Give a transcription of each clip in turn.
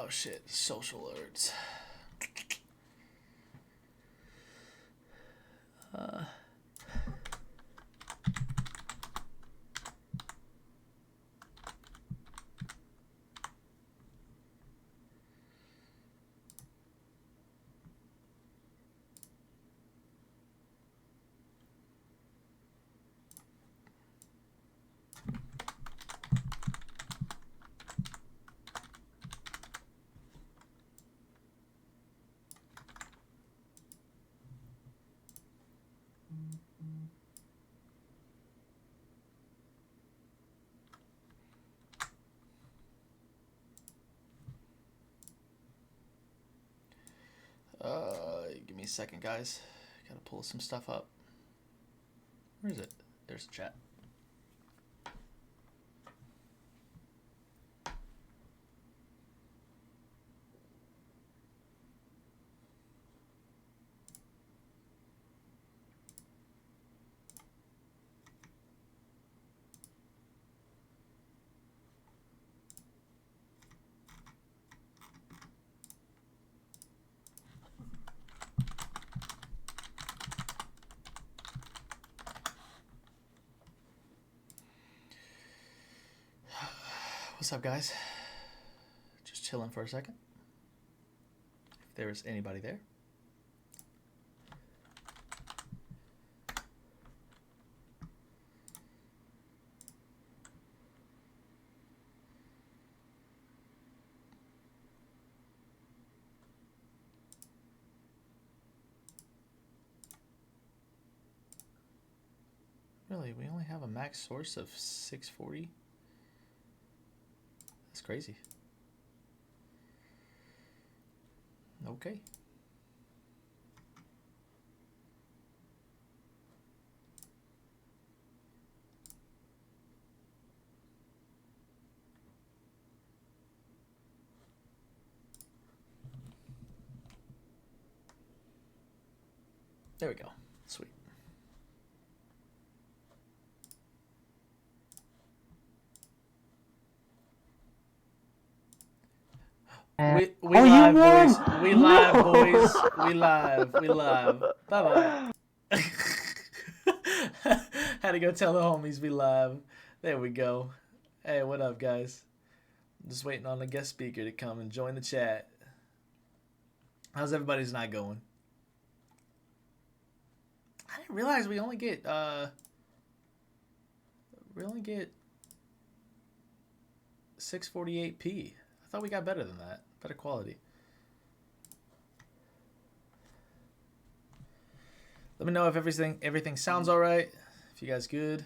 Oh shit, social alerts. Give me a second, guys. Gotta pull some stuff up. Where is it? There's the chat. What's up, guys? Just chilling for a second. If there's anybody there. Really, we only have a max source of 640? That's crazy. Okay. There we go. Sweet. We live, boys. We live, boys. We live. We live. Bye bye. Had to go tell the homies we live. There we go. Hey, what up, guys? I'm just waiting on the guest speaker to come and join the chat. How's everybody's night going? I didn't realize we only get 648p. I thought we got better than that. Better quality. Let me know if everything sounds all right. If you guys good.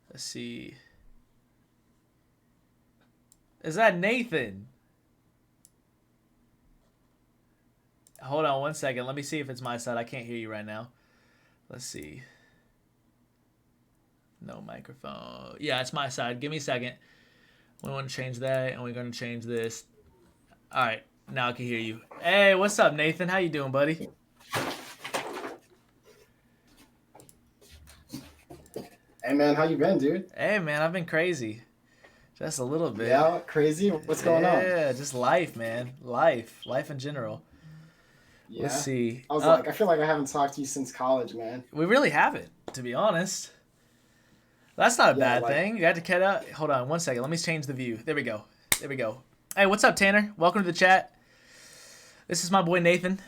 Let's see. Is that Nathan? Hold on one second. Let me see if it's my side. I can't hear you right now. Let's see. No microphone. Yeah, it's my side. Give me a second. We want to change that, and we're going to change this. All right, now I can hear you. Hey, what's up, Nathan? How you doing, buddy? Hey, man, how you been, dude? Hey, man, I've been crazy. Just a little bit. Yeah, crazy? What's going on? Yeah, just life, man. Life in general. Yeah. Let's see. I feel like I haven't talked to you since college, man. We really haven't, to be honest. That's not a bad thing. You had to cut out. Hold on one second. Let me change the view. There we go. There we go. Hey, what's up, Tanner? Welcome to the chat. This is my boy Nathan.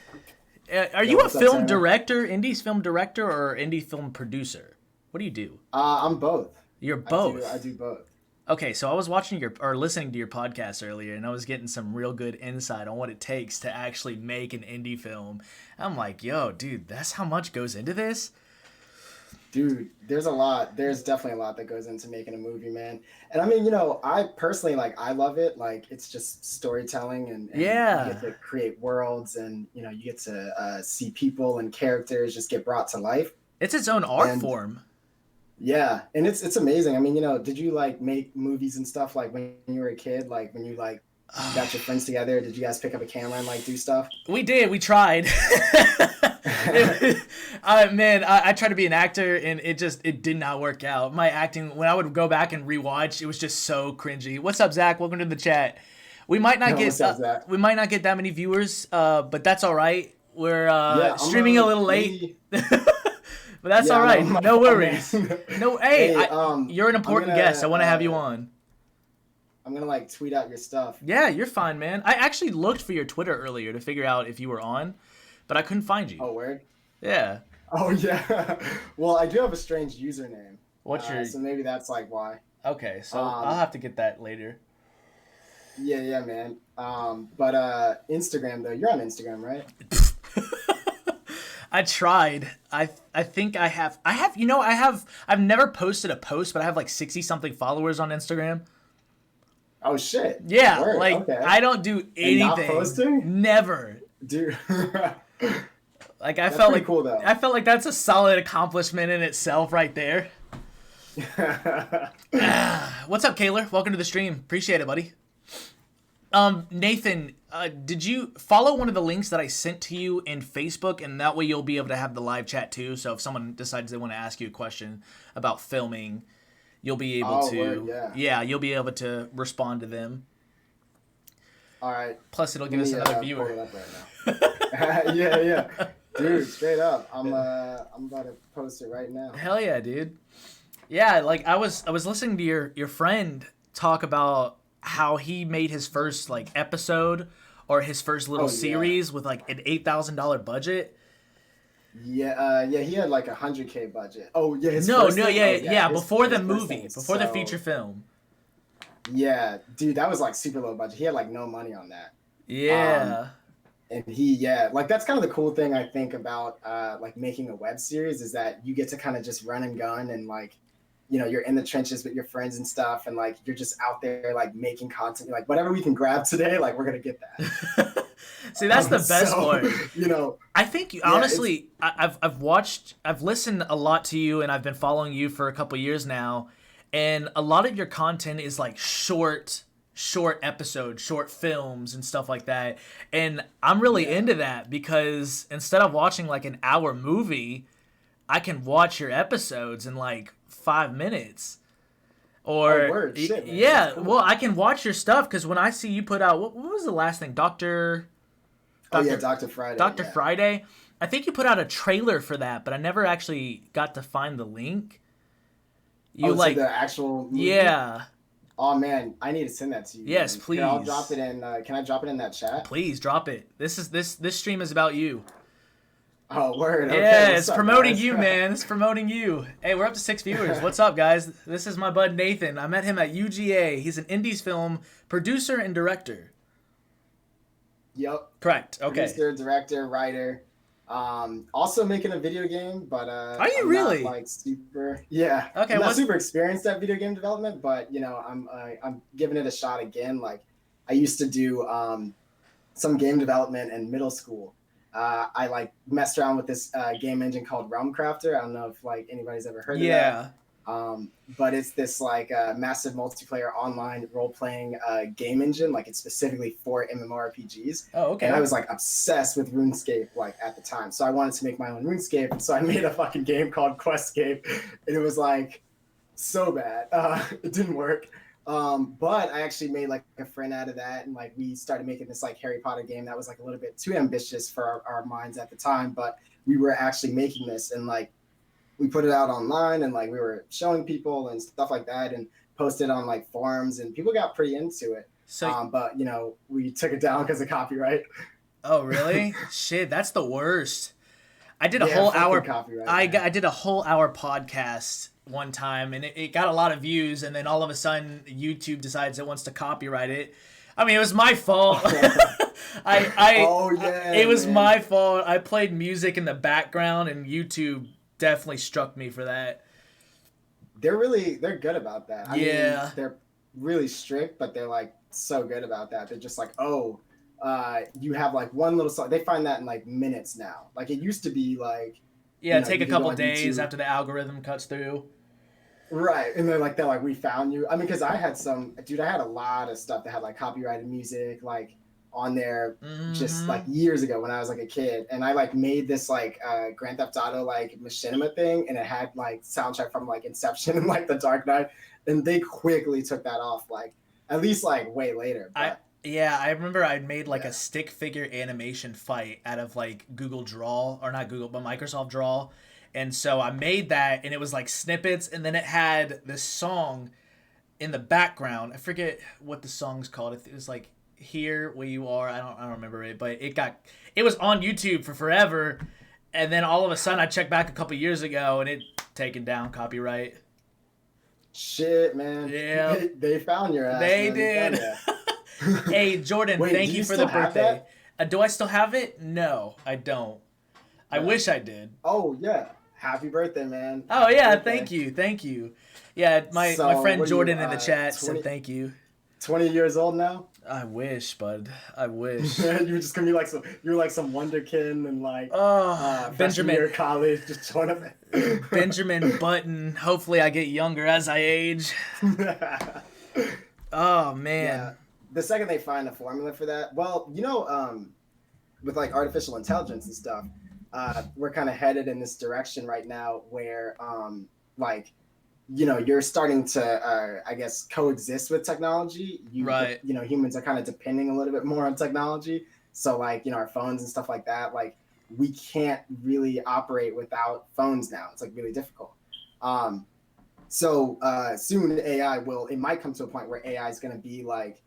Are you a film director, indie film director, or indie film producer? What do you do? I'm both. You're both. I do both. Okay, so I was watching listening to your podcast earlier, and I was getting some real good insight on what it takes to actually make an indie film. I'm like, yo, dude, that's how much goes into this? Dude, there's a lot. There's definitely a lot that goes into making a movie, man. And I mean, you know, I personally, I love it. It's just storytelling and yeah, you get to create worlds and, you know, you get to see people and characters just get brought to life. It's its own art form. Yeah, and it's amazing. I mean, you know, did you make movies and stuff when you were a kid? When you got your friends together, did you guys pick up a camera and do stuff? We did. We tried. Man, I tried to be an actor and it did not work out. My acting, when I would go back and rewatch, it was just so cringy. What's up, Zach? Welcome to the chat. We might not No one get says that. we might not get that many viewers, but that's all right. We're Yeah, streaming a little late, but that's all right. No worries. No, hey, you're an important guest. I want to have you on. I'm gonna like tweet out your stuff. Yeah, you're fine, man. I actually looked for your Twitter earlier to figure out if you were on, but I couldn't find you. Oh, word? Yeah. Oh, yeah. Well, I do have a strange username. What's your... So maybe that's like why. Okay, so I'll have to get that later. Yeah, man. But Instagram though, you're on Instagram, right? I tried. I think I have. You know, I've never posted a post, but I have like 60 something followers on Instagram. Oh shit. Yeah, Word. like Okay. I don't do anything. And not posting? Never. Dude. Like That's felt like cool though. I felt like that's a solid accomplishment in itself right there. What's up, Kaylor? Welcome to the stream. Appreciate it, buddy. Nathan, did you follow one of the links that I sent to you in Facebook, and that way you'll be able to have the live chat too. So if someone decides they want to ask you a question about filming, you'll be able to. Word, yeah, you'll be able to respond to them. All right. Plus, it'll give us another viewer. Pull it up right now. yeah, dude, straight up. I'm about to post it right now. Hell yeah, dude. Yeah, like I was listening to your friend talk about how he made his first like episode or his first little series with like an $8,000 budget. Yeah, he had like $100K budget. Oh yeah, before the movie, before the feature film. Yeah, dude, that was like super low budget. He had like no money on that. Yeah. And like that's kind of the cool thing I think about like making a web series is that you get to kind of just run and gun and like, you know, you're in the trenches with your friends and stuff, and like you're just out there like making content. You're like, whatever we can grab today, like we're gonna get that. See, that's the best part. You know, I think honestly, I've listened a lot to you, and I've been following you for a couple years now, and a lot of your content is like short episodes, short films, and stuff like that. And I'm really into that because instead of watching like an hour movie, I can watch your episodes in like 5 minutes. Or Shit, man. Yeah, cool. Well, I can watch your stuff because when I see you put out what was the last thing, Dr. Friday. Dr. Friday. I think you put out a trailer for that, but I never actually got to find the link. You like the actual movie? Yeah. Oh man, I need to send that to you. Yes, man. please. Here, I'll drop it in. Can I drop it in that chat? Please drop it. This stream is about you. Oh, word. Okay, yeah, it's promoting you, man. It's promoting you. Hey, we're up to 6 viewers. What's up, guys? This is my bud Nathan. I met him at UGA. He's an indies film producer and director. Yep. Correct. Okay. Producer, director, writer. Also making a video game, but are you really not, like super? Yeah. Okay. I'm not super experienced at video game development, but you know, I'm giving it a shot again. Like, I used to do some game development in middle school. I like messed around with this game engine called Realm Crafter. I don't know if like anybody's ever heard of that. But it's this like massive multiplayer online role-playing game engine. Like it's specifically for MMORPGs. Oh, okay. And I was like obsessed with RuneScape like at the time. So I wanted to make my own RuneScape. And so I made a fucking game called Questscape. And it was like so bad. It didn't work. But I actually made like a friend out of that. And like we started making this like Harry Potter game that was like a little bit too ambitious for our minds at the time. But we were actually making this and like we put it out online and like we were showing people and stuff like that and posted on like forums and people got pretty into it. So, but you know, we took it down because of copyright. Oh, really? Shit, that's the worst. I did a whole hour. I did a whole hour podcast one time and it got a lot of views and then all of a sudden YouTube decides it wants to copyright it. I mean, it was my fault. It was my fault. I played music in the background and YouTube definitely struck me for that. They're good about that. I mean, they're really strict, but they're like so good about that. They're just like, you have like one little song. They find that in like minutes now. Like it used to be like, take a couple days after the algorithm cuts through. Right, and they're like, we found you. I mean, because I had a lot of stuff that had like copyrighted music, like on there just like years ago when I was like a kid, and I like made this like Grand Theft Auto like machinima thing, and it had like soundtrack from like Inception and like The Dark Knight, and they quickly took that off, like at least like way later. But Yeah, I remember I made like Yeah. a stick figure animation fight out of like Google Draw, or not Google, but Microsoft Draw. And so I made that, and it was like snippets, and then it had this song in the background. I forget what the song's called. It was like "Here Where You Are." I don't remember it, but it was on YouTube for forever, and then all of a sudden I checked back a couple years ago, and it taken down copyright. Shit, man. Yeah, They found your ass, they man. They found did. you. Hey Jordan, Wait, do thank you you for still the have birthday. that? Do I still have it? No, I don't. I Yeah. wish I did. Oh yeah. Happy birthday, man. Oh Happy yeah, birthday. thank you. Yeah, my So friend what are you, Jordan in the chat said 20, thank you. 20 years old now? I wish, bud. I wish. You're just gonna be like you're like some wonderkin and like Oh, freshman year Benjamin. of college, just showing up. Benjamin Button. Hopefully, I get younger as I age. Oh Yeah. man. The second they find a formula for that, well, with like artificial intelligence and stuff, we're kind of headed in this direction right now where like you're starting to I guess coexist with technology. Right. Humans are kind of depending a little bit more on technology. So like our phones and stuff like that, like we can't really operate without phones now. It's like really difficult. So soon it might come to a point where AI is going to be like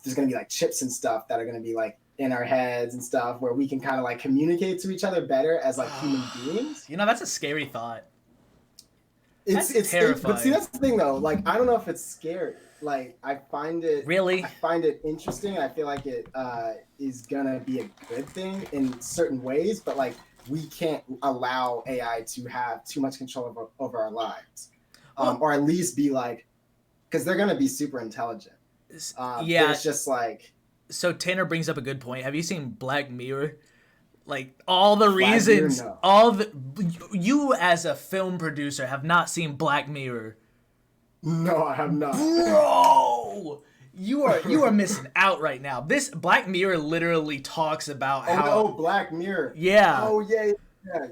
there's going to be like chips and stuff that are going to be like in our heads and stuff where we can kind of like communicate to each other better as like human beings. That's a scary thought. It's terrifying. But see, that's the thing though. Like, I don't know if it's scary. Like, I find it interesting. And I feel like it is gonna be a good thing in certain ways. But like, we can't allow AI to have too much control over our lives, or at least be like, because they're gonna be super intelligent. Yeah, it's just like. So Tanner brings up a good point. Have you seen Black Mirror? Like all the reasons, no. You as a film producer have not seen Black Mirror. No, I have not. Bro, you are missing out right now. This Black Mirror literally talks about how. Oh, Black Mirror. Yeah. Oh yeah,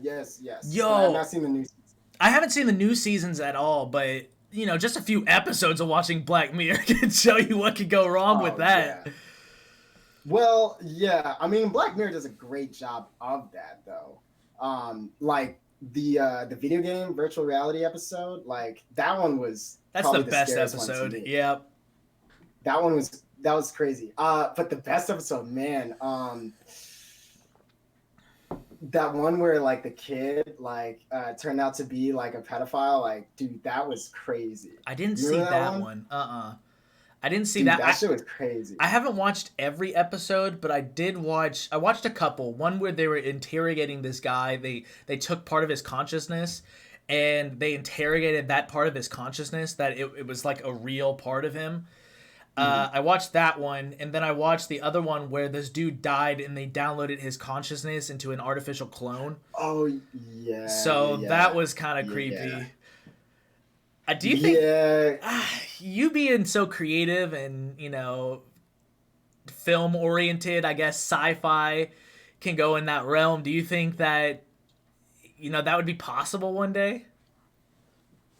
yes. Yo, I have not seen the new season. I haven't seen the new seasons at all, but just a few episodes of watching Black Mirror can show you what could go wrong with that. Yeah. Well, yeah. I mean, Black Mirror does a great job of that, though. Like the video game virtual reality episode, like that one was. That's the best episode. Yep. That was crazy. But the best episode, man. That one where like the kid like turned out to be like a pedophile, like dude, that was crazy. I didn't see that one. I didn't see that. That shit was crazy. I haven't watched every episode, but I watched a couple. One where they were interrogating this guy. They took part of his consciousness and they interrogated that part of his consciousness that it was like a real part of him. I watched that one, and then I watched the other one where this dude died and they downloaded his consciousness into an artificial clone. Oh, yeah. So that was kind of creepy. Yeah. Do you think you being so creative and, film oriented, I guess sci-fi can go in that realm. Do you think that, that would be possible one day?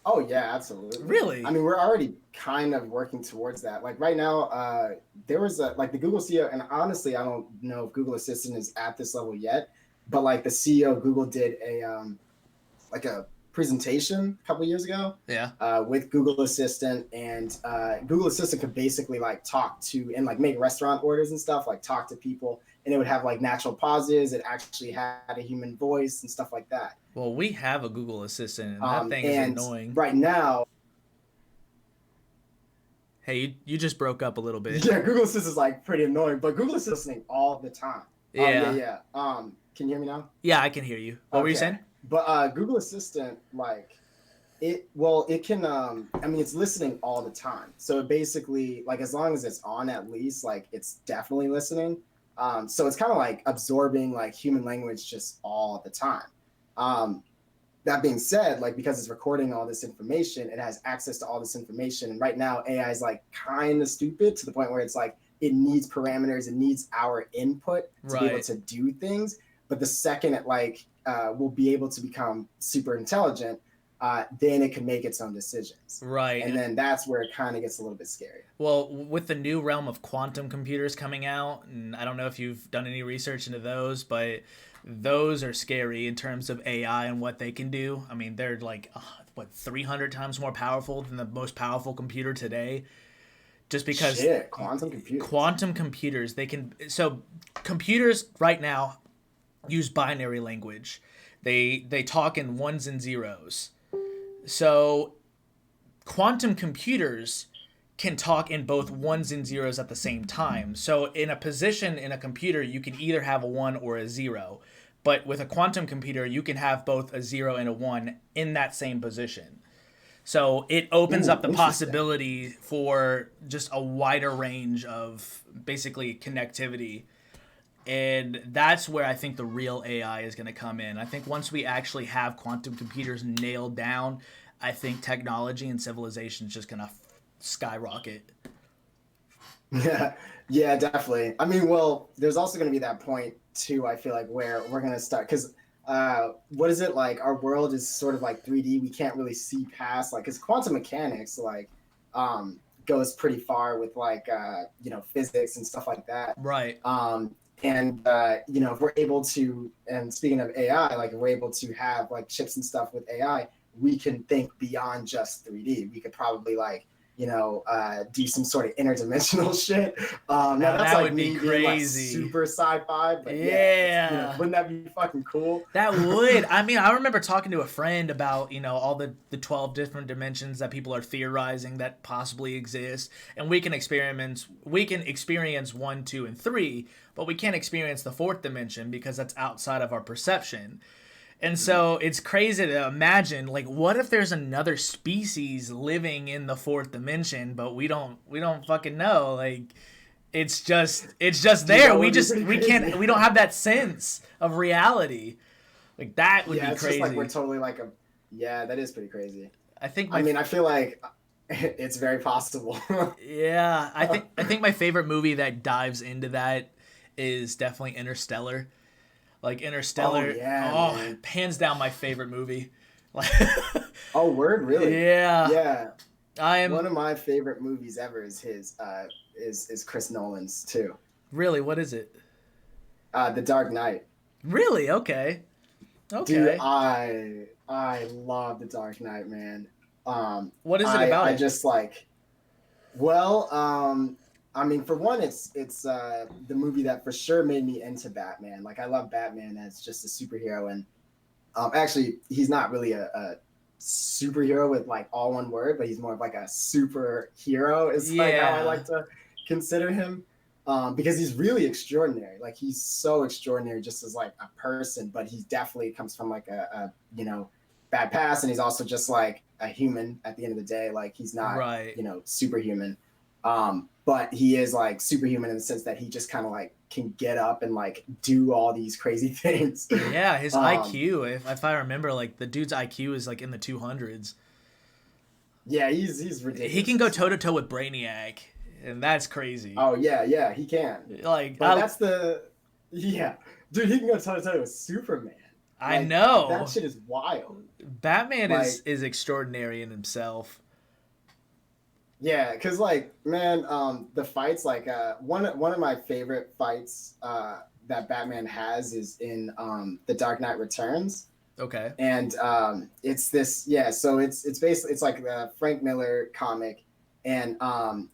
Oh, yeah, absolutely. Really? I mean, we're already kind of working towards that. Like right now, there was the Google CEO, and honestly, I don't know if Google Assistant is at this level yet, but like the CEO of Google did a presentation a couple of years ago. Yeah. With Google Assistant, and Google Assistant could basically like talk to and like make restaurant orders and stuff, like talk to people, and it would have like natural pauses. It actually had a human voice and stuff like that. Well, we have a Google Assistant, and that thing is annoying. Right now. Hey, you just broke up a little bit. Yeah, Google Assistant is like pretty annoying, but Google Assistant is listening all the time. Yeah. Can you hear me now? Yeah, I can hear you. What were you saying? But Google Assistant, like, it can, I mean, it's listening all the time. So it basically, like, as long as it's on at least, like, it's definitely listening. So it's kind of like absorbing, like, human language just all the time. That being said, like, because it's recording all this information, it has access to all this information. And right now, AI is, like, kind of stupid to the point where it's, like, it needs parameters, it needs our input to be able to do things. But the second it, like, will be able to become super intelligent, then it can make its own decisions. Right. And then that's where it kind of gets a little bit scary. Well, with the new realm of quantum computers coming out, and I don't know if you've done any research into those, but those are scary in terms of AI and what they can do. I mean, they're like, 300 times more powerful than the most powerful computer today. Just because quantum computers, they can. So computers right now use binary language. They talk in ones and zeros. So quantum computers can talk in both ones and zeros at the same time. So in a position in a computer, you can either have a 1 or a 0. But with a quantum computer, you can have both a 0 and a 1 in that same position. So it opens up the possibility for just a wider range of basically connectivity. And that's where I think the real AI is going to come in. I think once we actually have quantum computers nailed down, I think technology and civilization is just going to skyrocket. Yeah, definitely. I mean, well, there's also going to be that point too, I feel like, where we're going to start, because what is it, like our world is sort of like 3D. We can't really see past, like, because quantum mechanics like goes pretty far with like physics and stuff like that. Right. And if we're able to, and speaking of AI, like if we're able to have like chips and stuff with AI, we can think beyond just 3D. We could probably like do some sort of interdimensional shit. Now that's that like would be crazy, like super sci-fi. But yeah, wouldn't that be fucking cool? That would. I mean, I remember talking to a friend about all the 12 different dimensions that people are theorizing that possibly exist, and we can experience 1, 2, and 3, but we can't experience the 4th dimension because that's outside of our perception. And so it's crazy to imagine, like, what if there's another species living in the 4th dimension, but we don't fucking know. Like, it's just there. We don't have that sense of reality. Like, that would be it's crazy. Just like we're totally like that is pretty crazy. I feel like it's very possible. Yeah, I think my favorite movie that dives into that is definitely Interstellar. Like Interstellar, hands down my favorite movie. Oh, word, really? Yeah. One of my favorite movies ever is his. Is Chris Nolan's too. Really? What is it? The Dark Knight. Really? Okay. Dude, I love The Dark Knight, man. What is it about it? I just like. I mean, for one, it's the movie that for sure made me into Batman. Like, I love Batman as just a superhero, and actually, he's not really a superhero with like all one word, but he's more of like a superhero is like how I like to consider him, because he's really extraordinary. Like, he's so extraordinary just as like a person, but he definitely comes from like a bad past, and he's also just like a human at the end of the day. Like, he's not superhuman. But he is like superhuman in the sense that he just kind of like can get up and like do all these crazy things. Yeah, his IQ, if I remember, like the dude's IQ is like in the 200s. Yeah, he's ridiculous. He can go toe to toe with Brainiac, and that's crazy. Oh yeah, he can. Like, but dude, he can go toe to toe with Superman. I know that shit is wild. Batman is extraordinary in himself. Yeah, because like, man, the fights, like one of my favorite fights that Batman has is in The Dark Knight Returns. Okay. And it's this, so it's basically, it's like the Frank Miller comic, and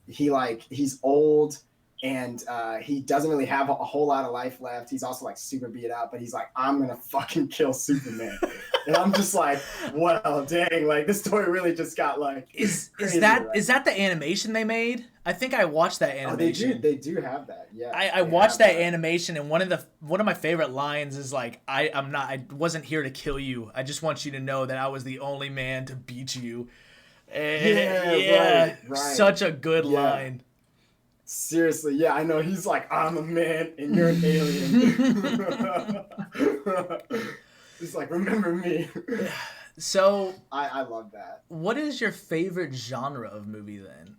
he's old, and he doesn't really have a whole lot of life left. He's also like super beat up, but he's like, I'm gonna fucking kill Superman. And I'm just like, wow, dang, like this story really just got like is that the animation they made? I think I watched that animation. Oh, they do have that. Yeah. I watched that animation, and one of my favorite lines is like, I wasn't here to kill you. I just want you to know that I was the only man to beat you. And right. Such a good line. Seriously, yeah, I know. He's like, I'm a man and you're an alien. He's like, remember me. So I love that. What is your favorite genre of movie then?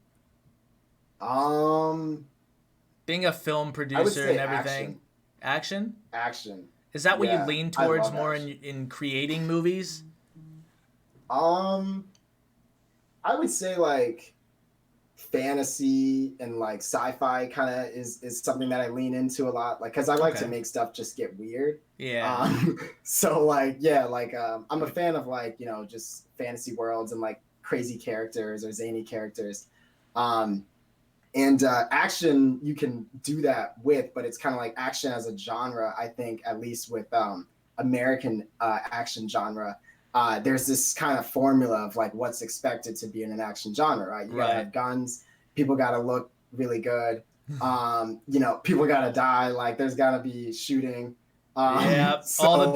Being a film producer and everything. Action? Action. Is that what you lean towards more in creating movies? Um, I would say like fantasy and like sci-fi kind of is something that I lean into a lot, like because I like to Okay. make stuff just get weird. Yeah. um so like yeah, like I'm a fan of like, just fantasy worlds and like crazy characters or zany characters. um and action you can do that with, but it's kind of like action as a genre, I think, at least with American action genre. There's this kind of formula of like what's expected to be in an action genre, right? You gotta Right. have guns, people gotta look really good, people gotta die, like there's gotta be shooting. Yeah. So All the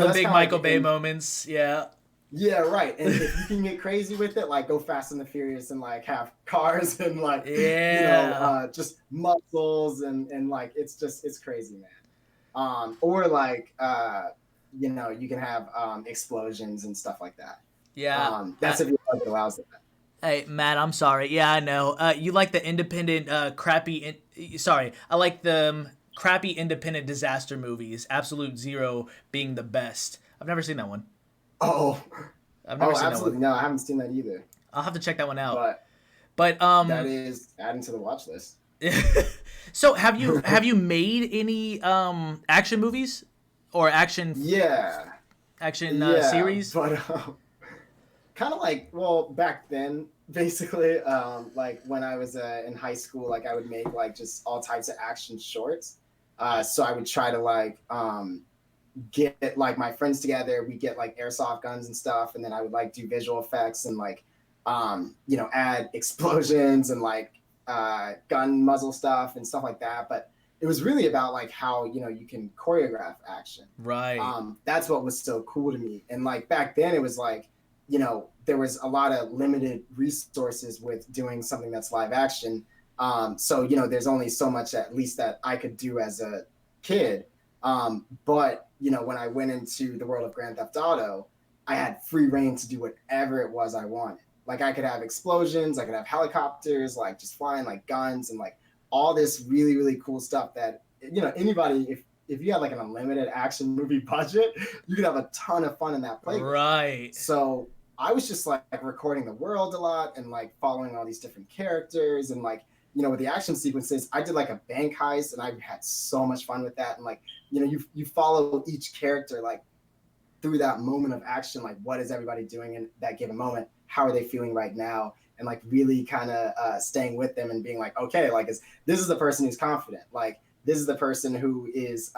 that's big kind of like Michael Bay the moments. Yeah. yeah, right. And if you can get crazy with it, like go Fast and the Furious and like have cars and like, Yeah. just muscles and like it's crazy, man. Or like you can have explosions and stuff like that. Yeah. That's if your budget allows it. Hey, Matt, I'm sorry. Yeah, I know. You like the independent, sorry, I like the crappy independent disaster movies. Absolute Zero being the best. I've never seen that one. Oh, I've never oh, seen that one. absolutely. No, I haven't seen that either. I'll have to check that one out. But But that is adding to the watch list. so have you made any action movies or Yeah, action yeah, series? but kind of like, well, back then basically, like when I was in high school, like I would make like just all types of action shorts. So I would try to like get like my friends together, we get like airsoft guns and stuff, and then I would like do visual effects and like add explosions and like gun muzzle stuff and stuff like that. But it was really about like how you can choreograph action. Right. That's what was so cool to me. And like back then, it was like there was a lot of limited resources with doing something that's live action. So there's only so much at least that I could do as a kid. But when I went into the world of Grand Theft Auto, I had free reign to do whatever it was I wanted. Like I could have explosions, I could have helicopters, like just flying, like guns, and like all this really really cool stuff that anybody, if you had like an unlimited action movie budget, you could have a ton of fun in that playground. Right. So I was just like recording the world a lot and like following all these different characters and like with the action sequences, I did like a bank heist and I had so much fun with that. And like you follow each character like through that moment of action, like what is everybody doing in that given moment, how are they feeling right now, and like really kind of staying with them and being like, okay, like this is the person who's confident, like this is the person who is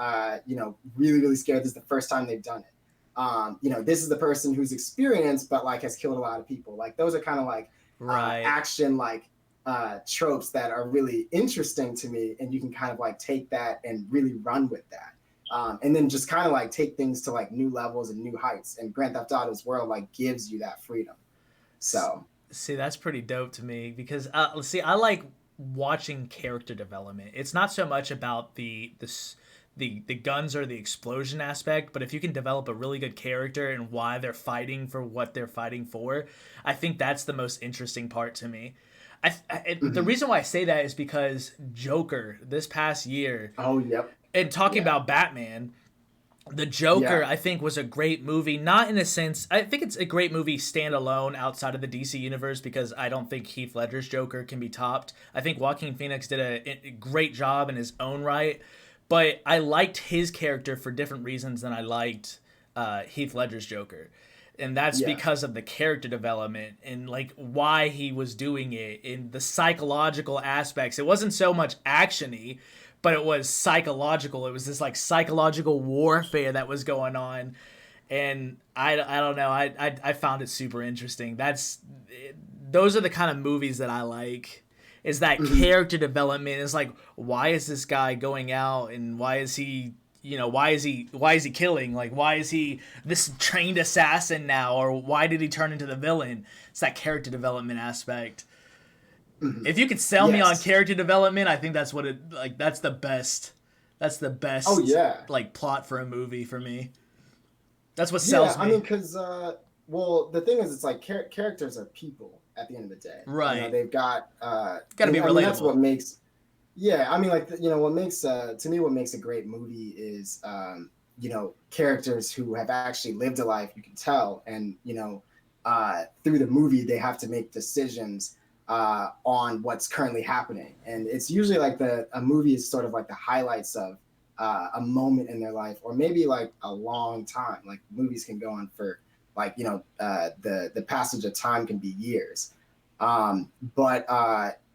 really really scared, this is the first time they've done it. This is the person who's experienced but like has killed a lot of people. Like those are kind of like Right. action like tropes that are really interesting to me, and you can kind of like take that and really run with that. And then just kind of like take things to like new levels and new heights. And Grand Theft Auto's world like gives you that freedom. So See, that's pretty dope to me because see, I like watching character development. It's not so much about the guns or the explosion aspect, but if you can develop a really good character and why they're fighting for what they're fighting for, I think that's the most interesting part to me. The reason why I say that is because Joker this past year, oh yep, and talking yeah, about Batman, the Joker, yeah, I think, was a great movie. Not in a sense, I think it's a great movie standalone outside of the DC universe because I don't think Heath Ledger's Joker can be topped. I think Joaquin Phoenix did a great job in his own right, but I liked his character for different reasons than I liked Heath Ledger's Joker. And that's yeah, because of the character development and like why he was doing it in the psychological aspects. It wasn't so much actiony, but it was psychological. It was this like psychological warfare that was going on, and I don't know. I found it super interesting. Those are the kind of movies that I like. Is that mhm, character development? Is like, why is this guy going out and why is he, why is he killing? Like, why is he this trained assassin now, or why did he turn into the villain? It's that character development aspect. mhm. If you could sell me on Yes, character development, I think that's what it like. That's the best. That's the oh best yeah, like plot for a movie for me. That's what yeah. sells I mean, me. because well, the thing is, it's like characters are people at the end of the day. Right. They've got Got to be and I mean that's relatable. what makes. Yeah, I mean, like what makes to me what makes a great movie is characters who have actually lived a life. You can tell, and through the movie they have to make decisions on what's currently happening, and it's usually like a movie is sort of like the highlights of a moment in their life, or maybe like a long time. Like movies can go on for like the passage of time can be years, but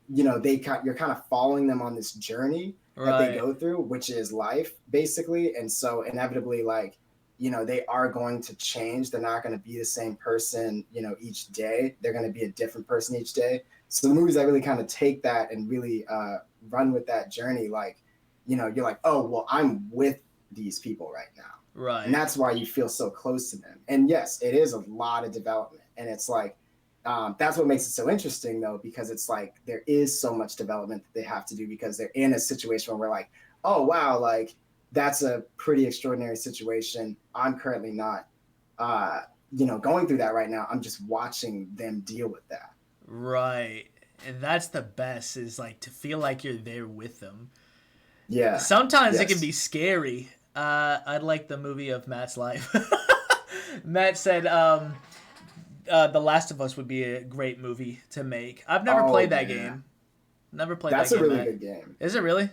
you're kind of following them on this journey that they go through, which is life basically, and so inevitably like they are going to change. They're not going to be the same person each day. They're going to be a different person each day. So the movies that really kind of take that and really run with that journey, like you're like, oh well, I'm with these people right now, right? And that's why you feel so close to them. And yes, it is a lot of development, and it's like that's what makes it so interesting though, because it's like there is so much development that they have to do, because they're in a situation where we're like, oh wow, like that's a pretty extraordinary situation. I'm currently not going through that right now. I'm just watching them deal with that. Right. And that's the best, is like to feel like you're there with them. Yeah. Sometimes it can be scary. I'd like the movie of Matt's life. Matt said The Last of Us would be a great movie to make. I've never played that game. Never played that game. That's a really good game. Is it really?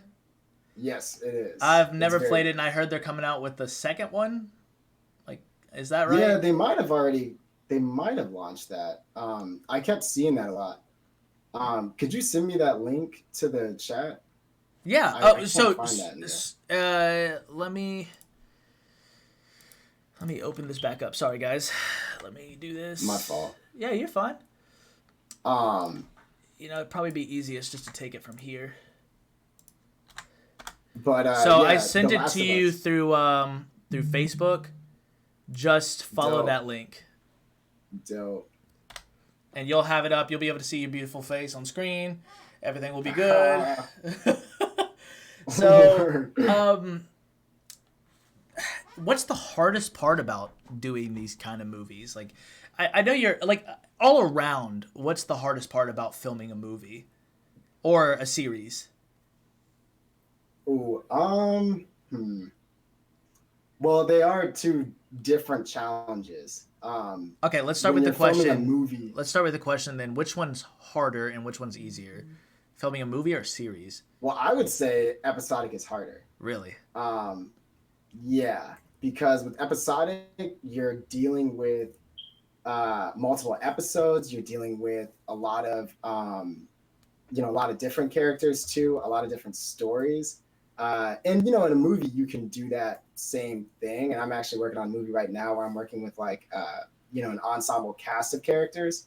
Yes, it is. I've never played it, and I heard they're coming out with the second one. Like, is that right? Yeah, they might have launched that. I kept seeing that a lot. Could you send me that link to the chat? Yeah. I can't find that let me open this back up. Sorry, guys. Let me do this. My fault. Yeah, you're fine. It'd probably be easiest just to take it from here. But I sent it to you through Facebook. Just follow that link. Dope. And you'll have it up. You'll be able to see your beautiful face on screen. Everything will be good. So, what's the hardest part about doing these kind of movies? Like, I know you're like all around. What's the hardest part about filming a movie or a series? Ooh, Well, they are two different challenges. Okay, let's start with the question. Movie. Let's start with the question then. Which one's harder and which one's easier? Filming a movie or a series? Well, I would say episodic is harder. Really? Yeah, because with episodic, you're dealing with multiple episodes. You're dealing with a lot of different characters too, a lot of different stories. And in a movie you can do that same thing, and I'm actually working on a movie right now where I'm working with like an ensemble cast of characters,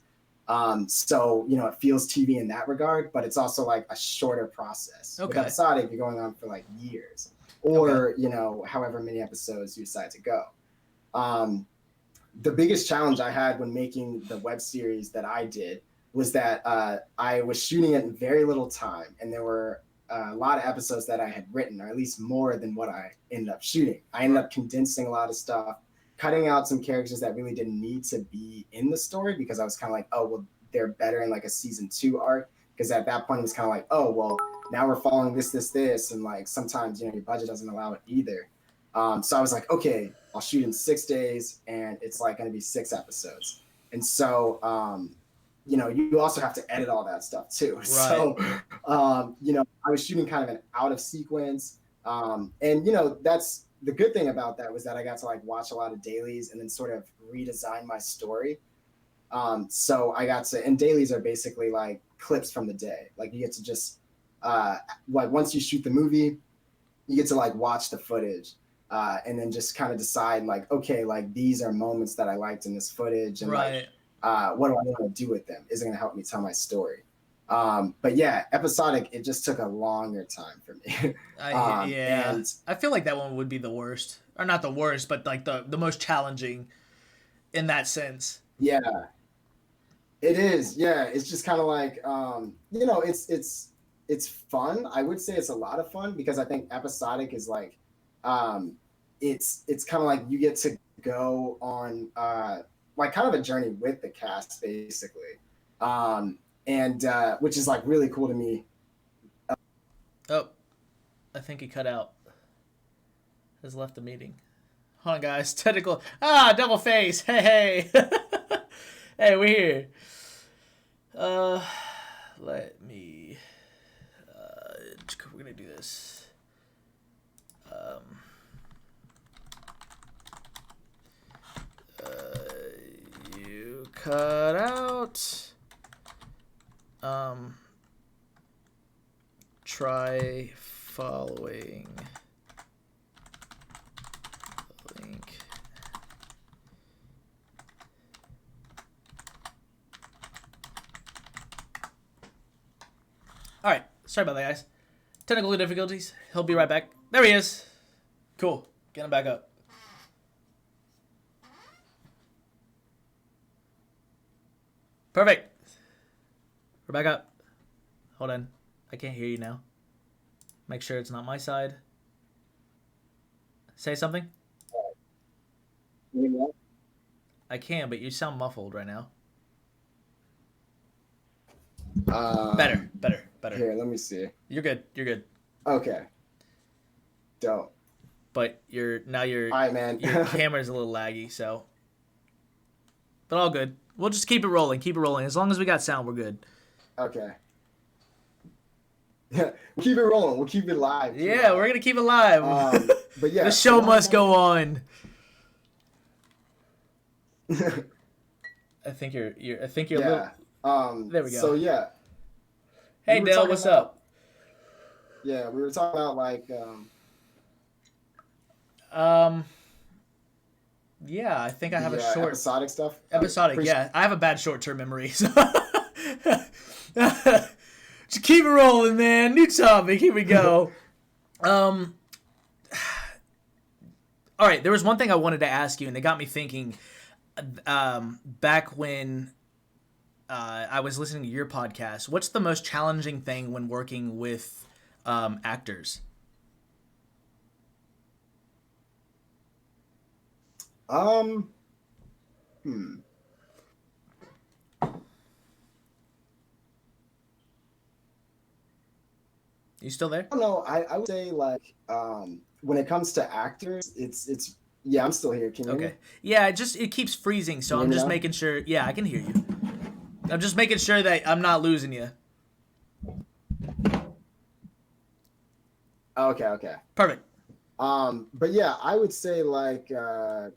so it feels TV in that regard, but it's also like a shorter process. With episodic, you're going on for like years, or however many episodes you decide to go. The biggest challenge I had when making the web series that I did was that I was shooting it in very little time, and there were a lot of episodes that I had written, or at least more than what I ended up shooting. I ended up condensing a lot of stuff, cutting out some characters that really didn't need to be in the story, because I was kind of like, oh, well, they're better in like a season 2 arc. Because at that point, it was kind of like, oh, well, now we're following this. And like sometimes, your budget doesn't allow it either. So I was like, okay, I'll shoot in 6 days, and it's like going to be 6 episodes. And so, you also have to edit all that stuff too. Right. So, I was shooting kind of an out of sequence. And, that's the good thing about that, was that I got to like watch a lot of dailies and then sort of redesign my story. So I got to, and dailies are basically like clips from the day. Like you get to just, like once you shoot the movie, you get to like watch the footage. And then just kind of decide like, okay, like these are moments that I liked in this footage, and right. What do I want to do with them? Is it going to help me tell my story? But yeah, episodic, it just took a longer time for me. Yeah, and I feel like that one would be the worst, or not the worst, but like the most challenging in that sense. Yeah, it is. Yeah, it's just kind of like it's fun. I would say it's a lot of fun, because I think episodic is like it's kind of like you get to go on like kind of a journey with the cast basically, and which is like really cool to me. Oh, I think he cut out. Has left the meeting. Hold on, guys. Technical. Double face. Hey. Hey, we're here. Let me. We're gonna do this. You cut out. Try following link. All right, sorry about that, guys. Technical difficulties. He'll be right back. There he is. Cool. Get him back up. Perfect. We're back up. Hold on. I can't hear you now. Make sure it's not my side. Say something. I can, but you sound muffled right now. Better. Here, let me see. You're good. Okay. Dope. But your All right, man. your camera's a little laggy, so. But all good. We'll just keep it rolling. As long as we got sound, we're good. Okay. Yeah, we'll keep it rolling. We'll keep it live. Yeah, we're gonna keep it live. But yeah, the show must go on. I think you're. Yeah. There we go. So yeah. Hey Dale, what's up? Yeah, we were talking about like. Yeah, I think I have a short episodic stuff. Episodic, yeah. I have a bad short-term memory. So. Just keep it rolling, man. New topic. Here we go. All right. There was one thing I wanted to ask you, and it got me thinking. Back when I was listening to your podcast, what's the most challenging thing when working with actors? You still there? I don't know. I would say like when it comes to actors, it's yeah, I'm still here. Can you hear me? Yeah, it keeps freezing, so I'm just making sure. Yeah, I can hear you. I'm just making sure that I'm not losing you. Okay. Perfect. But yeah, I would say like not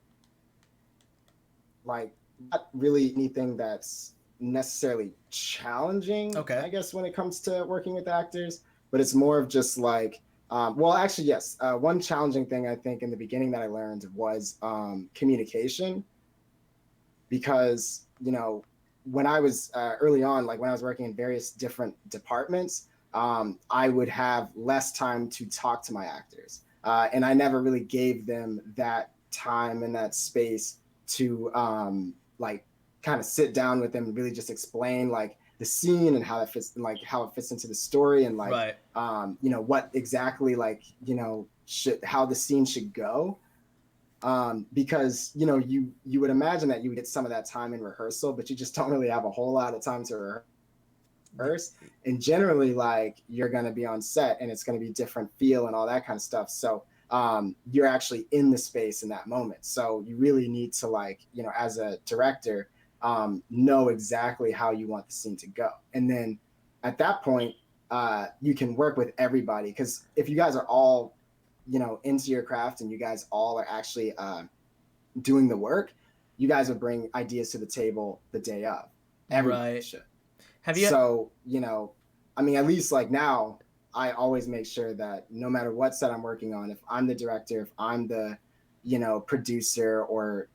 really anything that's necessarily challenging. Okay. I guess when it comes to working with actors, but it's more of just like, well, actually, yes. One challenging thing I think in the beginning that I learned was communication, because when I was early on, like when I was working in various different departments, I would have less time to talk to my actors, and I never really gave them that time and that space to like kind of sit down with them and really just explain like the scene and how that fits, and like how it fits into the story, and like right. What exactly like how the scene should go, because you would imagine that you would get some of that time in rehearsal, but you just don't really have a whole lot of time to rehearse, and generally like you're going to be on set and it's going to be different feel and all that kind of stuff, so you're actually in the space in that moment, so you really need to like as a director know exactly how you want the scene to go, and then at that point you can work with everybody, because if you guys are all into your craft and you guys all are actually doing the work, you guys would bring ideas to the table the day of. Everybody right. should. Have you? So I mean, at least like now, I always make sure that no matter what set I'm working on, if I'm the director, if I'm the producer or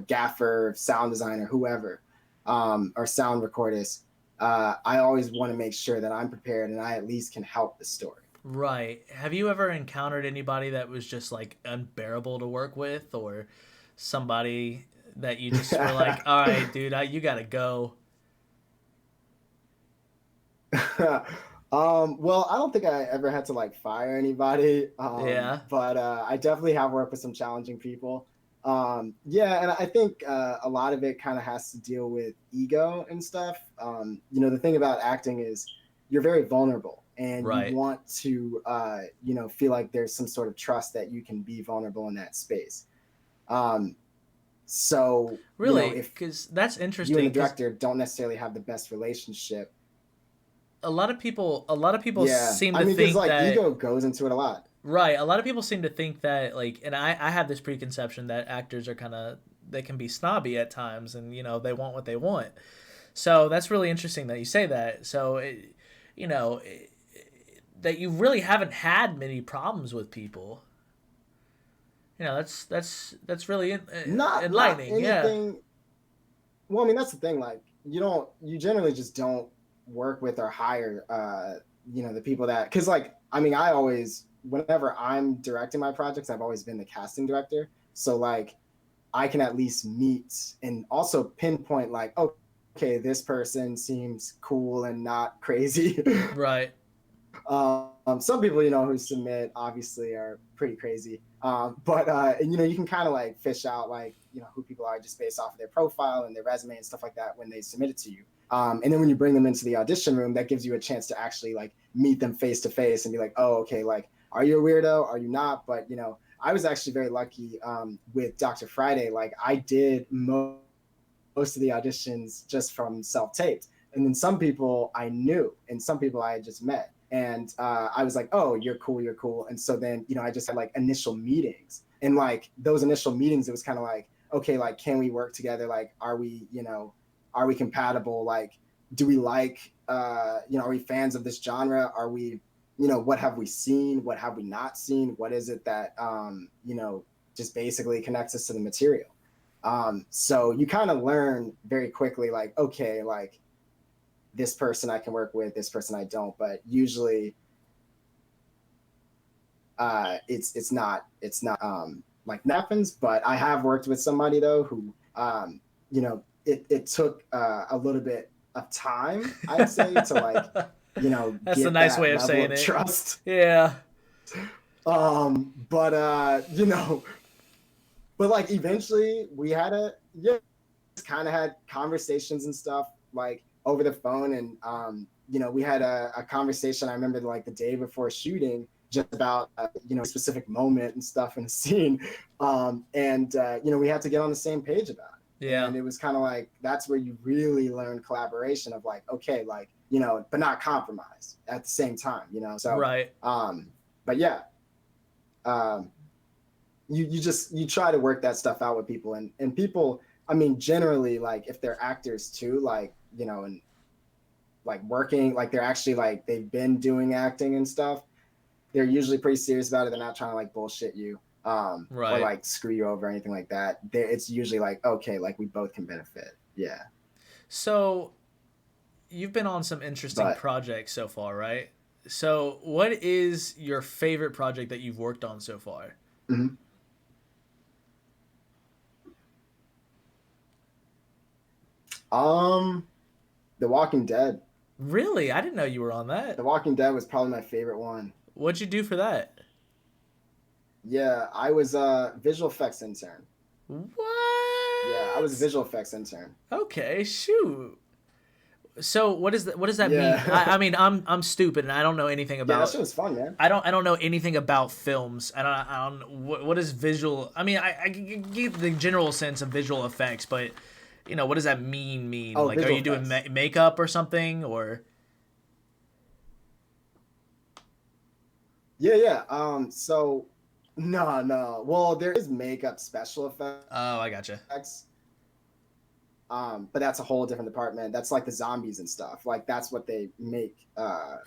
gaffer, sound designer, whoever, or sound recordist, I always want to make sure that I'm prepared and I at least can help the story. Right. Have you ever encountered anybody that was just like unbearable to work with, or somebody that you just were like, all right, dude, you gotta go? Well, I don't think I ever had to like fire anybody. Yeah. But I definitely have worked with some challenging people. Yeah, and I think a lot of it kind of has to deal with ego and stuff. The thing about acting is you're very vulnerable, and right. You want to feel like there's some sort of trust that you can be vulnerable in that space. So, Really, if because that's you and interesting. the 'Cause director don't necessarily have the best relationship. a lot of people Yeah. seem I to mean, because think like that ego goes into it a lot. right. A lot of people seem to think that like, and I have this preconception that actors are kind of they can be snobby at times, and they want what they want. So that's really interesting that you say that. So, you know, that you really haven't had many problems with people. That's really Not enlightening. Yeah. anything. Well, I mean, that's the thing. Like, you generally just don't work with or hire, the people that, because, like, I mean, whenever I'm directing my projects, I've always been the casting director. So, like, I can at least meet and also pinpoint, like, okay, this person seems cool and not crazy. Right. Some people, who submit obviously are pretty crazy. But you can kind of like fish out like, who people are just based off of their profile and their resume and stuff like that when they submit it to you. And then when you bring them into the audition room, that gives you a chance to actually like meet them face to face and be like, oh, okay, like, are you a weirdo? Are you not? But, I was actually very lucky with Dr. Friday. Like I did most of the auditions just from self-taped. And then some people I knew and some people I had just met. And I was like, oh, you're cool, you're cool. And so then, I just had like initial meetings. And like those initial meetings, it was kind of like, okay, like, can we work together? Like, are we compatible? Like, do we like, are we fans of this genre? Are we, what have we seen? What have we not seen? What is it that, just basically connects us to the material? So you kind of learn very quickly, like, okay, like, this person I can work with, this person I don't, but usually it's not like happens. But I have worked with somebody though who it took a little bit of time, I'd say, to like That's a get nice way that of level saying of it. trust. Yeah. But but like eventually we had kind of had conversations and stuff like over the phone. And we had a conversation, I remember, like the day before shooting, just about a specific moment and stuff in the scene. And we had to get on the same page about it. Yeah. And it was kind of like, that's where you really learn collaboration of like, okay, like, but not compromise at the same time, so Right. but yeah, you try to work that stuff out with people. And people, I mean, generally, like if they're actors too, like, and like working, like they're actually like they've been doing acting and stuff, they're usually pretty serious about it. They're not trying to like bullshit you or Right. like screw you over or anything like that. It's usually like, okay, like we both can benefit. Yeah. So you've been on some interesting But projects so far, right? So what is your favorite project that you've worked on so far? mhm. The Walking Dead. Really? I didn't know you were on The that. Walking Dead was probably my favorite one. What'd you do for that? Yeah, I was a visual effects intern. Yeah, I was a What? visual effects intern. Okay, shoot. So what does that mean? I Yeah. mean I'm stupid and I don't know anything Yeah, that about shit was fun, man. I don't know anything about films. I don't what is visual. I mean I get the general sense of visual effects, but what does that mean? Oh, Like are visual you doing effects. makeup or something or Yeah, yeah. So no, no. Well, there is makeup special oh, I gotcha. effects. But that's a whole different department. That's like the zombies and stuff. Like that's what they make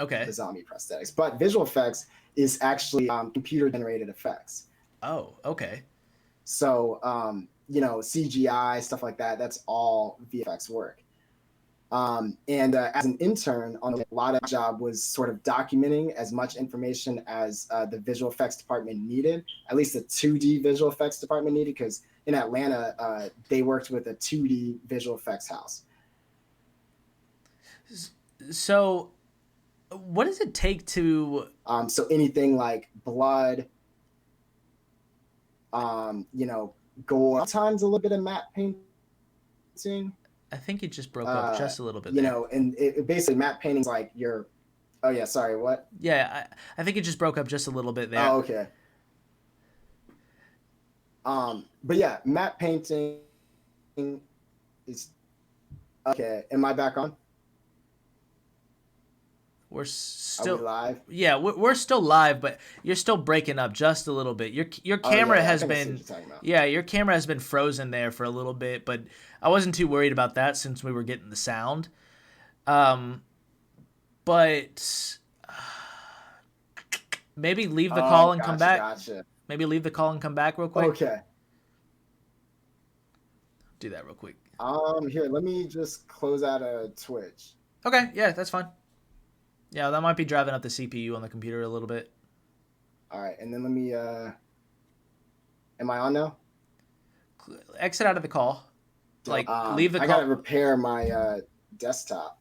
Okay. the zombie prosthetics. But visual effects is actually computer generated effects. Oh, okay. So CGI stuff like that. That's all VFX work. And as an intern, on a lot of job was sort of documenting as much information as the visual effects department needed, at least the 2D visual effects department needed, because in Atlanta, they worked with a 2D visual effects house. So what does it take to So anything like blood, gore, sometimes a little bit of matte painting, I think you just broke up just a little bit there. and it basically matte painting's like your, oh yeah, sorry, what? Yeah, I think it just broke up just a little bit there. Oh, okay. But yeah, matte painting is okay. Am I back on? We're still Are we live? Yeah, we're still live, but you're still breaking up just a little bit. Your Oh camera yeah, I has think I see what been you're talking about. yeah, your camera has been frozen there for a little bit, but I wasn't too worried about that since we were getting the sound. Um, but maybe leave the call Oh, and come gotcha, back. gotcha. Maybe leave the call and come back real quick. Okay. Do that real quick. Here, let me just close out a Twitch. Okay, yeah, that's fine. Yeah, that might be driving up the CPU on the computer a little bit. All right, and then let me. Am I on now? Exit out of the call. Like leave the I call. gotta repair my desktop.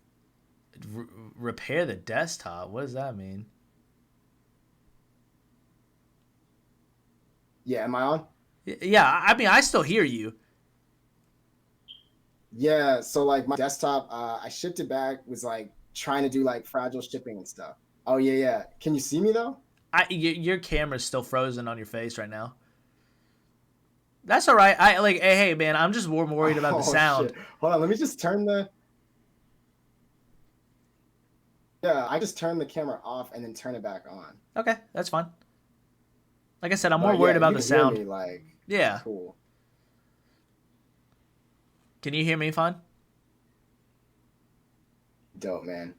Repair the desktop. What does that mean? Yeah, am I on? Yeah, I mean, I still hear you. Yeah, so like my desktop, I shipped it back. Was like trying to do like fragile shipping and stuff. Oh yeah, yeah. Can you see me though? Your camera's still frozen on your face right now. That's all right. I like, hey man, I'm just more worried about the sound. Shit. Hold on, let me just turn the. Yeah, I just turned the camera off and then turn it back on. Okay, that's fine. Like I said, I'm more But, worried yeah, about you the can hear sound. me, like, Yeah. cool. Can you hear me fine? Dope, man.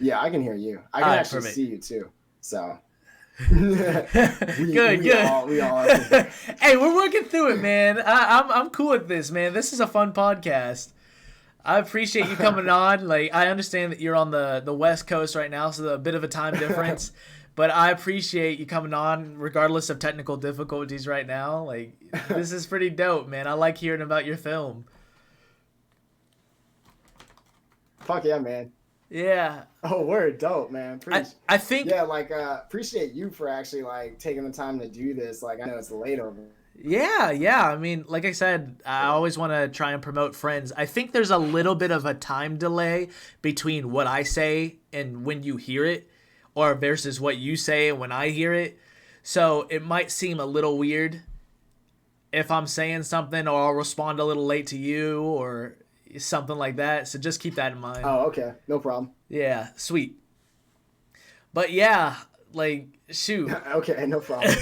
Yeah, I can hear you. I can All right, actually perfect. see you too. So. Good. We all Hey, we're working through it, man. I'm cool with this, man. This is a fun podcast. I appreciate you coming on. Like, I understand that you're on the West Coast right now, so a bit of a time difference. But I appreciate you coming on, regardless of technical difficulties right now. Like, this is pretty dope, man. I like hearing about your film. Fuck yeah, man. Yeah. Oh, word, dope, man. I think. Yeah, like appreciate you for actually like taking the time to do this. Like I know it's late over. Yeah. I mean, like I said, I always want to try and promote friends. I think there's a little bit of a time delay between what I say and when you hear it, or versus what you say and when I hear it. So it might seem a little weird if I'm saying something or I'll respond a little late to you or something like that. So just keep that in mind. Oh, okay. No problem. Yeah, sweet. But yeah, like, shoot. Okay, no problem.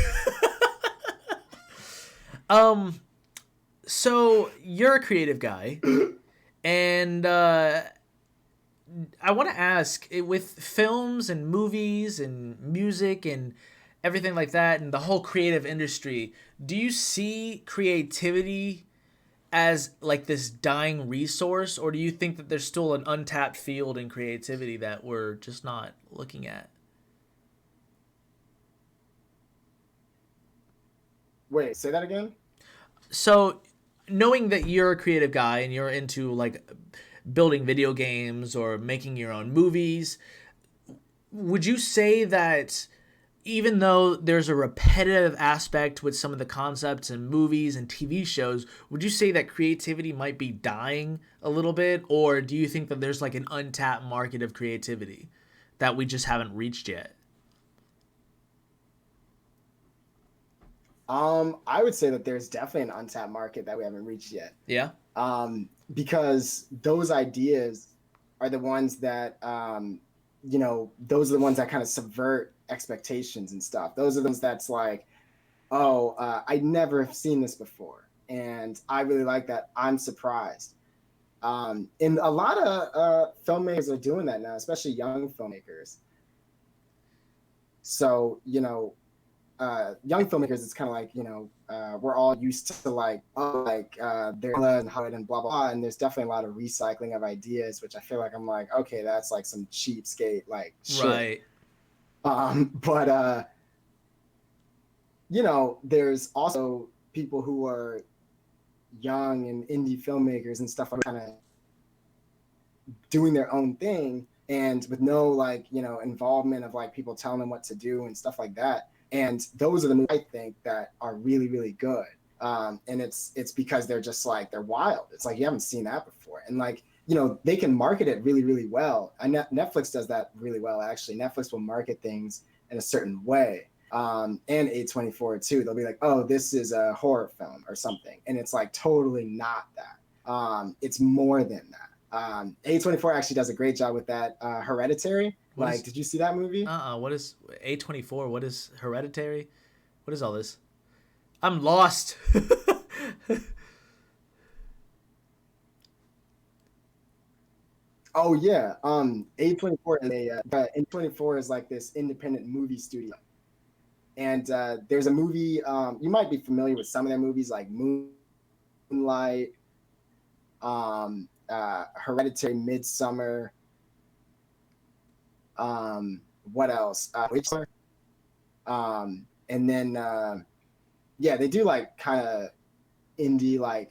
So you're a creative guy, and I want to ask, with films and movies and music and everything like that, and the whole creative industry, do you see creativity as like this dying resource, or do you think that there's still an untapped field in creativity that we're just not looking at? Wait, say that again? So, knowing that you're a creative guy and you're into like building video games or making your own movies, would you say that even though there's a repetitive aspect with some of the concepts in movies and TV shows, would you say that creativity might be dying a little bit? Or do you think that there's like an untapped market of creativity that we just haven't reached yet? I would say that there's definitely an untapped market that we haven't reached yet. Yeah. Because those ideas are the ones that, those are the ones that kind of subvert expectations and stuff. Those are the ones that's like, oh, I never have seen this before. And I really like that. I'm surprised. And a lot of filmmakers are doing that now, especially young filmmakers. So, young filmmakers, it's kind of like, we're all used to like, they're in Hollywood and blah, blah, blah. And there's definitely a lot of recycling of ideas, which I feel like I'm like, okay, that's like some cheapskate, like shit. Right. But there's also people who are young and indie filmmakers and stuff like kind of doing their own thing and with no like, involvement of like people telling them what to do and stuff like that. And those are the movies I think that are really, really good. And it's because they're just like, they're wild. It's like, you haven't seen that before. And like, they can market it really, really well. And Netflix does that really well, actually. Netflix will market things in a certain way. and A24 too. They'll be like, oh, this is a horror film or something. And it's like totally not that. It's more than that. A24 actually does a great job with that. Hereditary. Did you see that movie? What is A24? What is Hereditary? What is all this? I'm lost. Oh yeah. A24 is A24 is like this independent movie studio. And there's a movie, you might be familiar with some of their movies like Moonlight, Hereditary, Midsummer. What else? Witcher. And then yeah, they do like kind of indie like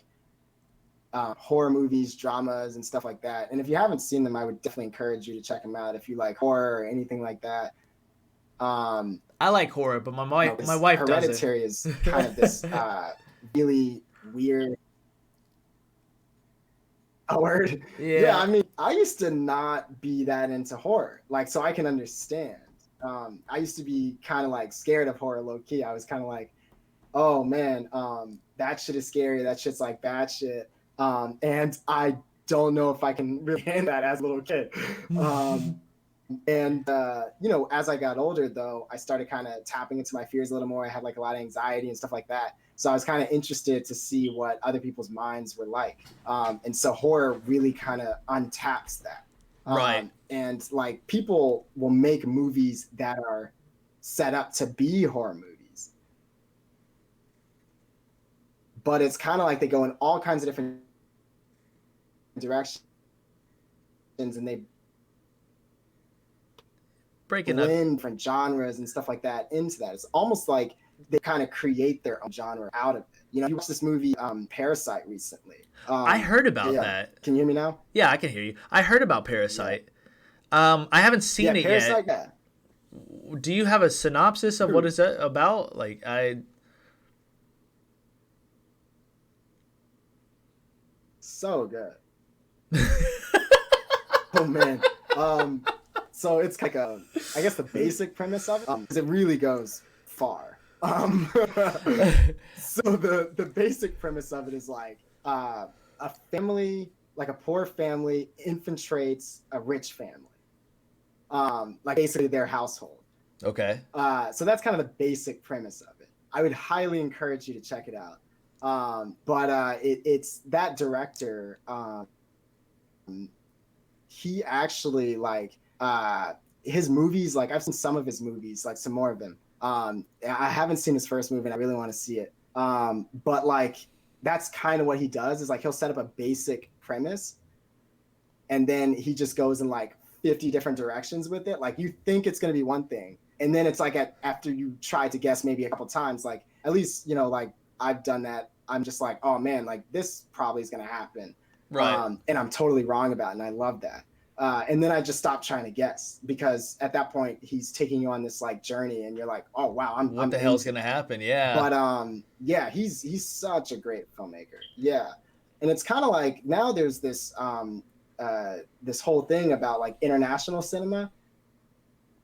horror movies, dramas, and stuff like that. And if you haven't seen them, I would definitely encourage you to check them out if you like horror or anything like that. I like horror, but my wife doesn't. Hereditary is kind of this really weird word. Yeah, I mean, I used to not be that into horror, like, so I can understand. I used to be kind of like scared of horror, low key. I was kind of like, oh man, that shit is scary. That shit's like bad shit. And I don't know if I can really handle that as a little kid. And as I got older, though, I started kind of tapping into my fears a little more. I had like a lot of anxiety and stuff like that. So I was kind of interested to see what other people's minds were like. And so horror really kind of untaps that. Right. And like people will make movies that are set up to be horror movies. But it's kind of like they go in all kinds of different directions and they blend different genres and stuff like that into that. It's almost like they kind of create their own genre out of it. You watched this movie Parasite recently. I heard about that. Can you hear me now? Yeah, I can hear you. I heard about Parasite. Yeah. I haven't seen it Parasite, yet. Yeah. Do you have a synopsis of what is that about? Like So good. Oh man. So it's like I guess the basic premise of it, it really goes far. So the basic premise of it is like a family, like a poor family infiltrates a rich family. Like basically their household. Okay. So that's kind of the basic premise of it. I would highly encourage you to check it out. But it's that director, he actually like his movies, like I've seen some of his movies, like some more of them. I haven't seen his first movie and I really want to see it. But like that's kind of what he does is like he'll set up a basic premise and then he just goes in like 50 different directions with it. Like you think it's going to be one thing. And then it's like after you try to guess maybe a couple times, like at least, like I've done that. I'm just like, oh man, like this probably is going to happen. Right. And I'm totally wrong about it. And I love that. And then I just stopped trying to guess because at that point he's taking you on this like journey and you're like, oh wow, what the hell's going to happen? Yeah. But yeah, he's such a great filmmaker. Yeah. And it's kind of like now there's this this whole thing about like international cinema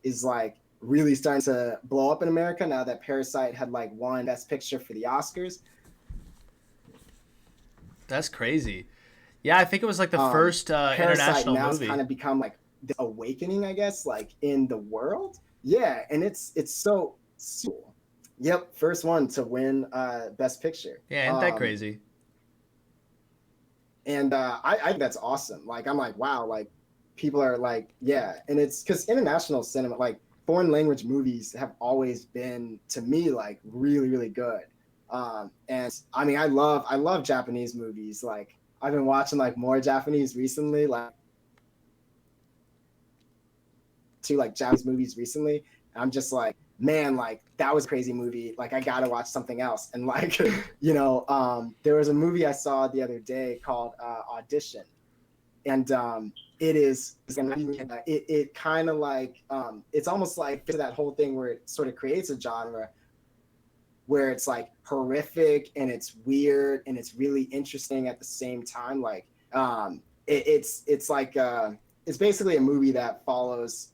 is like really starting to blow up in America now that Parasite had like won Best Picture for the Oscars. That's crazy. Yeah, I think it was like the first international now movie. It's kind of become like the awakening, I guess, like in the world. Yeah, and it's so cool. Yep, first one to win Best Picture. Yeah, ain't that crazy? And I think that's awesome. Like I'm like, wow, like people are like, yeah, and it's because international cinema, like foreign language movies, have always been to me like really, really good. And I mean, I love Japanese movies. Like I've been watching like more Japanese recently, like Japanese movies recently. And I'm just like, man, like that was a crazy movie. Like I gotta watch something else. And like, there was a movie I saw the other day called Audition. And it kind of like, it's almost like that whole thing where it sort of creates a genre where it's like horrific and it's weird and it's really interesting at the same time. Like it's like it's basically a movie that follows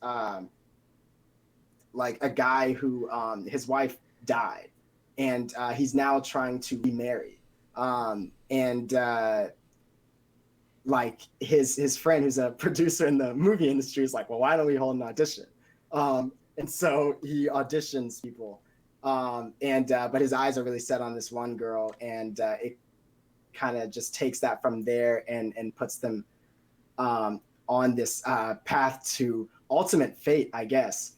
like a guy who his wife died, and he's now trying to remarry. And like his friend who's a producer in the movie industry is like, well, why don't we hold an audition? And so he auditions people, but his eyes are really set on this one girl, and it kind of just takes that from there and puts them on this path to ultimate fate, I guess.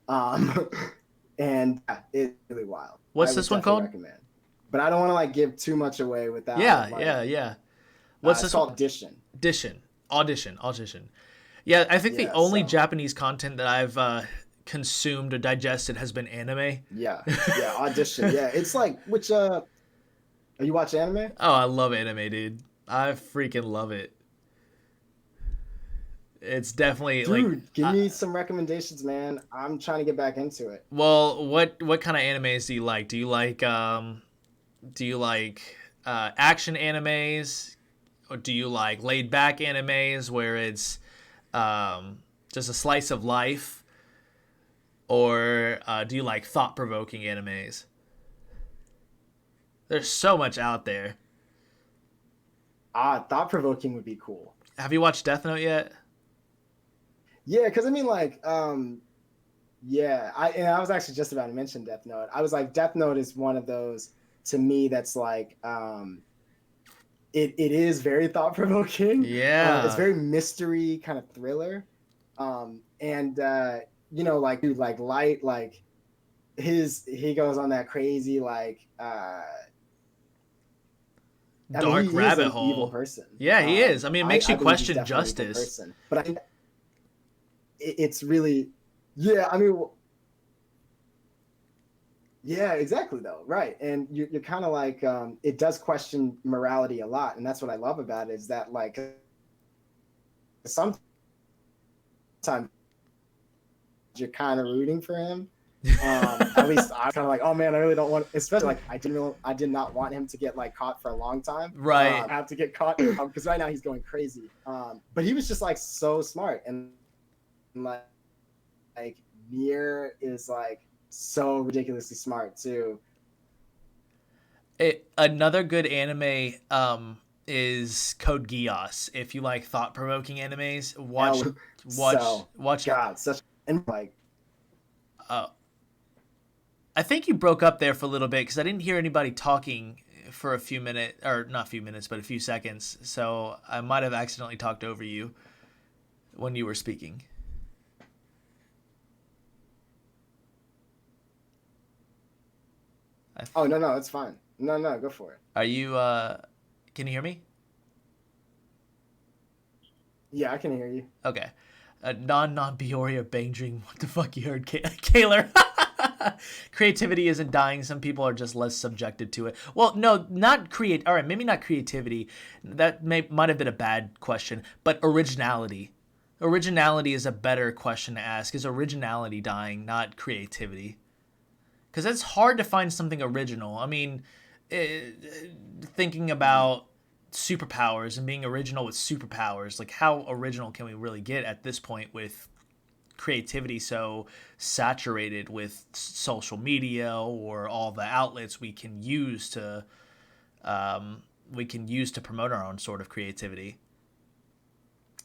And it's really wild. What's this one called? Recommend. But I don't want to like give too much away without. Yeah. What's this called? Audition. Audition. Yeah, I think the only Japanese content that I've consumed or digested has been anime. Yeah, Audition. Yeah, it's like you watch anime? Oh, I love anime, dude. I freaking love it. It's definitely dude, give me some recommendations, man. I'm trying to get back into it. Well, what kind of animes do you like? Do you like action animes, or do you like laid back animes where it's just a slice of life, or do you like thought provoking animes? There's so much out there. Thought provoking would be cool. Have you watched Death Note yet? Yeah, because I mean, like, I was actually just about to mention Death Note. I was like, Death Note is one of those to me that's like, it is very thought provoking. Yeah, it's very mystery kind of thriller, and like, dude, like Light, like he goes on that crazy like dark rabbit hole. Evil person. Yeah, he is. I mean, it makes you question justice. But I think it's really, yeah. I mean, yeah, exactly though, right? And you're kind of like, it does question morality a lot, and that's what I love about it. Is that like sometimes you're kind of rooting for him. At least I'm kind of like, oh man, I really don't want, especially like I did not want him to get like caught for a long time. Right. Have to get caught because right now he's going crazy. But he was just like so smart, and like Nier is like so ridiculously smart too. Another good anime is Code Geass. If you like thought provoking animes, watch. God, such and like. I think you broke up there for a little bit because I didn't hear anybody talking for a few minutes, or not a few minutes, but a few seconds. So I might have accidentally talked over you when you were speaking. No, it's fine. No, go for it. Are you, can you hear me? Yeah, I can hear you. Okay. Non-Bioria Bang Dream. What the fuck you heard, Kaler? Creativity isn't dying. Some people are just less subjected to it. Well, no, not all right, maybe not creativity. That might have been a bad question, but originality. Originality is a better question to ask. Is originality dying, not creativity? Because it's hard to find something original. I mean, thinking about superpowers and being original with superpowers, like how original can we really get at this point with creativity so saturated with social media or all the outlets we can use to promote our own sort of creativity?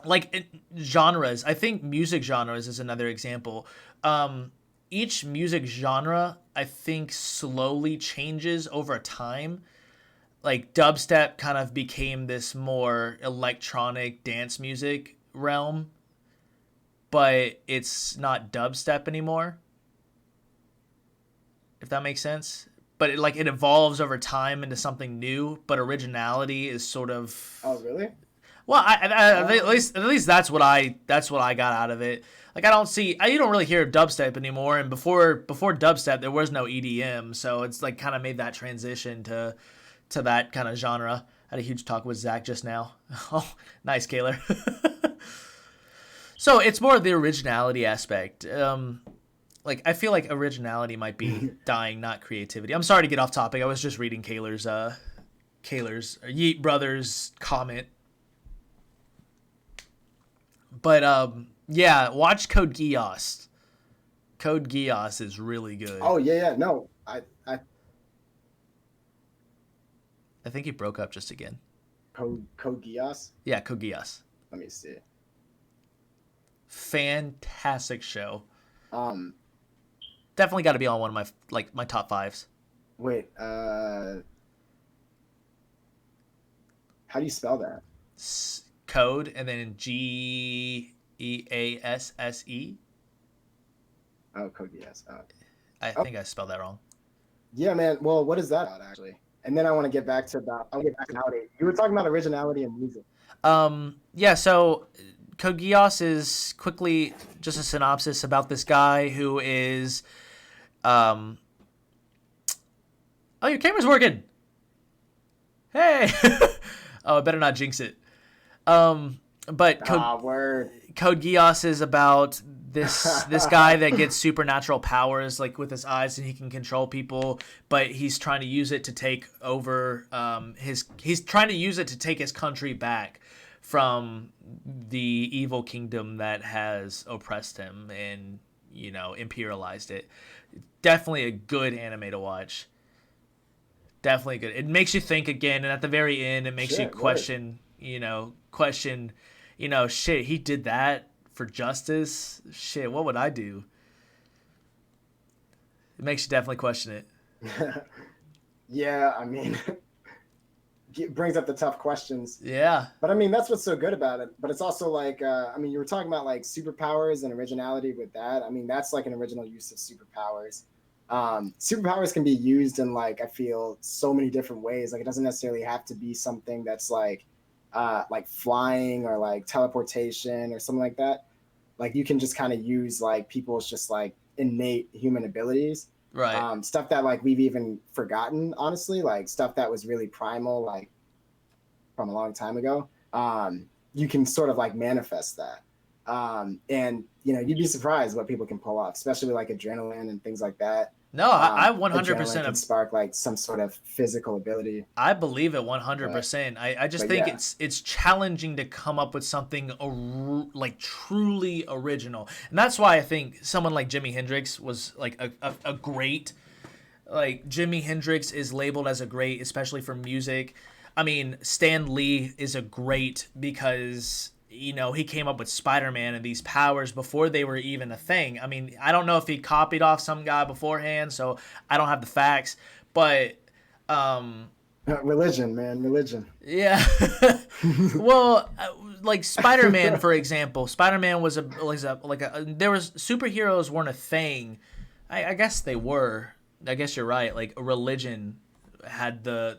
Like genres, I think music genres is another example. Each music genre, I think, slowly changes over time. Like dubstep kind of became this more electronic dance music realm, but it's not dubstep anymore, if that makes sense. But it evolves over time into something new, but originality is sort of... Oh, really? Well, at least that's what I got out of it. Like, you don't really hear dubstep anymore, and before dubstep there was no EDM, so it's like kind of made that transition to that kind of genre. I had a huge talk with Zach just now. Oh, nice, Kaler. So it's more of the originality aspect. Like, I feel like originality might be dying, not creativity. I'm sorry to get off topic. I was just reading Kaler's Yeet Brothers comment. But yeah, watch Code Geass. Code Geass is really good. Oh yeah, no, I think he broke up just again. Code Geass. Yeah, Code Geass. Let me see. Fantastic show. Um, Definitely got to be on one of my top fives. wait, how do you spell that? Code and then Geasse. Oh, Code Geass. I think I spelled that wrong. Yeah, man. Well, what is that about actually? And then I want to get back to originality. You were talking about originality in music. Yeah, so Code Geass is quickly just a synopsis about this guy who is oh, your camera's working. Hey. Oh, I better not jinx it. But Word. Code Geass is about this guy that gets supernatural powers, like with his eyes, and he can control people. But he's trying to use it to take over He's trying to use it to take his country back from the evil kingdom that has oppressed him and imperialized it. Definitely a good anime to watch. Definitely good. It makes you think again, and at the very end, it makes you question. Shit, he did that for justice. Shit, what would I do? It makes you definitely question it. Yeah, I mean, it brings up the tough questions. Yeah. But I mean, that's what's so good about it. But it's also like, I mean, you were talking about like superpowers and originality with that. I mean, that's like an original use of superpowers. Superpowers can be used in like, I feel, so many different ways. Like it doesn't necessarily have to be something that's like flying or like teleportation or something like that. Like you can just kind of use like people's just like innate human abilities. Right. Stuff that like we've even forgotten, honestly, like stuff that was really primal, like from a long time ago. You can sort of like manifest that. And you'd be surprised what people can pull off, especially with like adrenaline and things like that. No, I Adrenaline 100% can spark like some sort of physical ability. I believe it 100%. I just think it's challenging to come up with something like truly original, and that's why I think someone like Jimi Hendrix was like a great. Like Jimi Hendrix is labeled as a great, especially for music. I mean, Stan Lee is a great because he came up with Spider-Man and these powers before they were even a thing. I mean, I don't know if he copied off some guy beforehand, so I don't have the facts, but religion, man, religion. Yeah. Well, like Spider-Man, for example. Spider-Man was there was superheroes weren't a thing. I guess they were. I guess you're right. Like a religion had the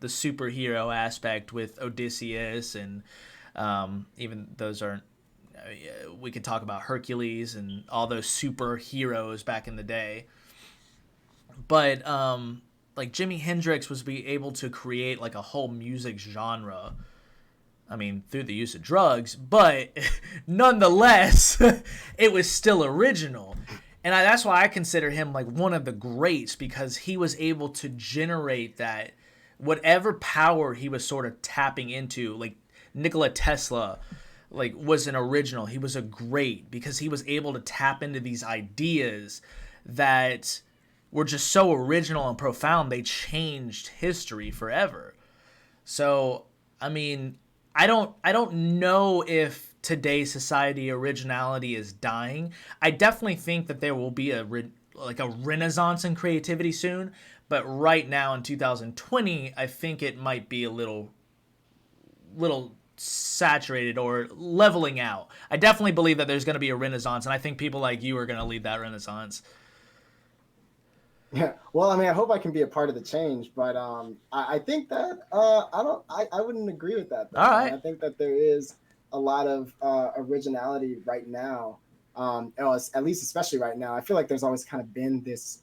superhero aspect with Odysseus and even those aren't. We could talk about Hercules and all those superheroes back in the day, but like Jimi Hendrix was be able to create like a whole music genre. I mean, through the use of drugs, but nonetheless, it was still original. And that's why I consider him like one of the greats, because he was able to generate that whatever power he was sort of tapping into. Like Nikola Tesla, like was an original. He was a great because he was able to tap into these ideas that were just so original and profound. They changed history forever. So, I mean, I don't know if today's society originality is dying. I definitely think that there will be a renaissance in creativity soon, but right now in 2020, I think it might be a little saturated or leveling out. I definitely believe that there's going to be a renaissance, and I think people like you are going to lead that renaissance. Yeah, well, I mean, I hope I can be a part of the change, but I think that I wouldn't agree with that, though. All right. I think that there is a lot of originality right now, at least especially right now. I feel like there's always kind of been this